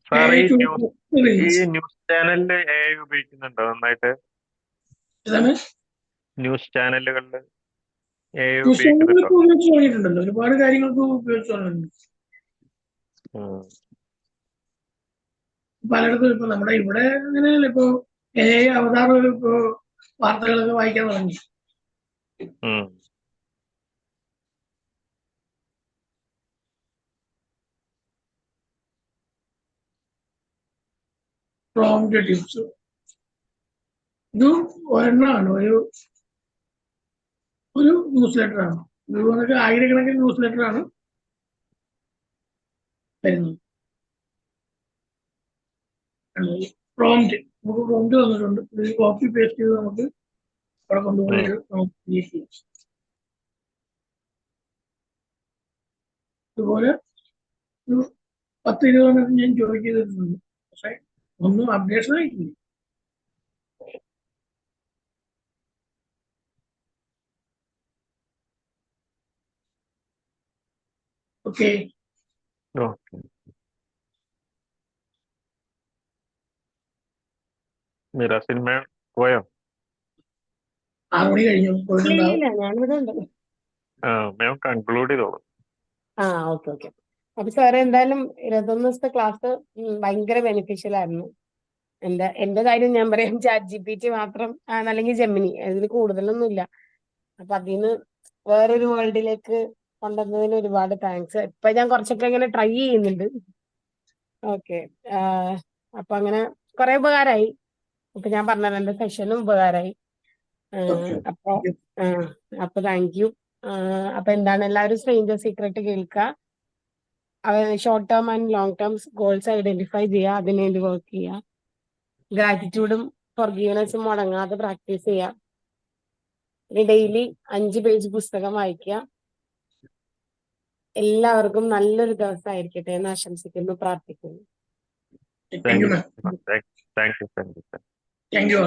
സാർ ഈ ന്യൂസ് ചാനലില് AI ഉപയോഗിക്കുന്നുണ്ടോ നന്നായിട്ട്? ഏതാണ്? ന്യൂസ് ചാനലുകളില് AI ന്യൂസ് ചാനലുകളൊക്കെ ഉപയോഗിക്കുന്നുണ്ടോ? ഉപയോഗിച്ച് തുടങ്ങിയിട്ടുണ്ടല്ലോ, ഒരുപാട് കാര്യങ്ങൾക്ക് ഉപയോഗിച്ച് തുടങ്ങിയിട്ടുണ്ട്. പലയിടത്തും ഇപ്പൊ നമ്മുടെ ഇവിടെ അങ്ങനെയല്ല, ഇപ്പൊ AI അവതാർ ഇപ്പോ വാർത്തകളൊക്കെ വായിക്കാൻ തുടങ്ങി. പ്രോംപ്റ്റ് ടിപ്സ് ഇത് ഒരെണ്ണമാണ്, ഒരു ന്യൂസ് ലെറ്റർ ആണ്. ഇത് വന്നിട്ട് ആയിരക്കണക്കിന് ന്യൂസ് ലെറ്റർ ആണ് വരുന്നത്. പ്രോംപ്റ്റ്, നമുക്ക് പ്രോംപ്റ്റ് തന്നിട്ടുണ്ട്. ഇത് കോപ്പി പേസ്റ്റ് ചെയ്ത് നമുക്ക് അവിടെ കൊണ്ടുപോയി നമുക്ക് ക്രിയേറ്റ് ചെയ്യാം. ഇതുപോലെ ഒരു 10-20 ഞാൻ ജോയിൻ ചെയ്തിട്ടുണ്ട്, പക്ഷെ ഒന്നും അപ്ഡേഷൻ ആയിട്ടില്ല. ഓക്കെ. മിറ സിനിമ പോയോ? 6 മണി കഴിഞ്ഞു പോയിട്ടുണ്ടാവും. ഇല്ല, ഞാനിവിടെ ഉണ്ട്. ഞാൻ കൺക്ലൂഡ് ചെയ്തോളൂ. ഓക്കെ. അപ്പൊ സാറ് എന്തായാലും 21 ദിവസത്തെ ക്ലാസ് ഭയങ്കര ബെനിഫിഷ്യൽ ആയിരുന്നു. എന്റെ കാര്യം ഞാൻ പറയാം, ChatGPT മാത്രം അല്ലെങ്കിൽ ജെമിനി, അതിൽ കൂടുതലൊന്നുമില്ല. അപ്പൊ അതിന് വേറൊരു വേൾഡിലേക്ക് കൊണ്ടുവന്നതിന് ഒരുപാട് താങ്ക്സ്. ഇപ്പൊ ഞാൻ കുറച്ചൊക്കെ ഇങ്ങനെ ട്രൈ ചെയ്യുന്നുണ്ട്. ഓക്കെ. അപ്പൊ അങ്ങനെ കുറെ ഉപകാരമായി. ഇപ്പൊ ഞാൻ പറഞ്ഞത് എന്റെ സെഷനും ഉപകാരമായി. അപ്പൊ താങ്ക് യു. അപ്പൊ എന്താണ്, എല്ലാവരും സ്ട്രേഞ്ചർ സീക്രട്ട് കേൾക്കുക, short term and long term goals identify ചെയ്യുക, അതിനുവേണ്ടി വർക്ക് ചെയ്യുക, ഗ്രാറ്റിറ്റ്യൂഡും ഫോർഗീവ്നെസ്സും മുടങ്ങാതെ പ്രാക്ടീസ് ചെയ്യുക, പിന്നെ ഡെയിലി 5 പേജ് പുസ്തകം വായിക്കുക. എല്ലാവർക്കും നല്ലൊരു ദിവസമായിരിക്കട്ടെ എന്ന് ആശംസിക്കുന്നു, പ്രാർത്ഥിക്കുന്നു. Thank you. Thank you.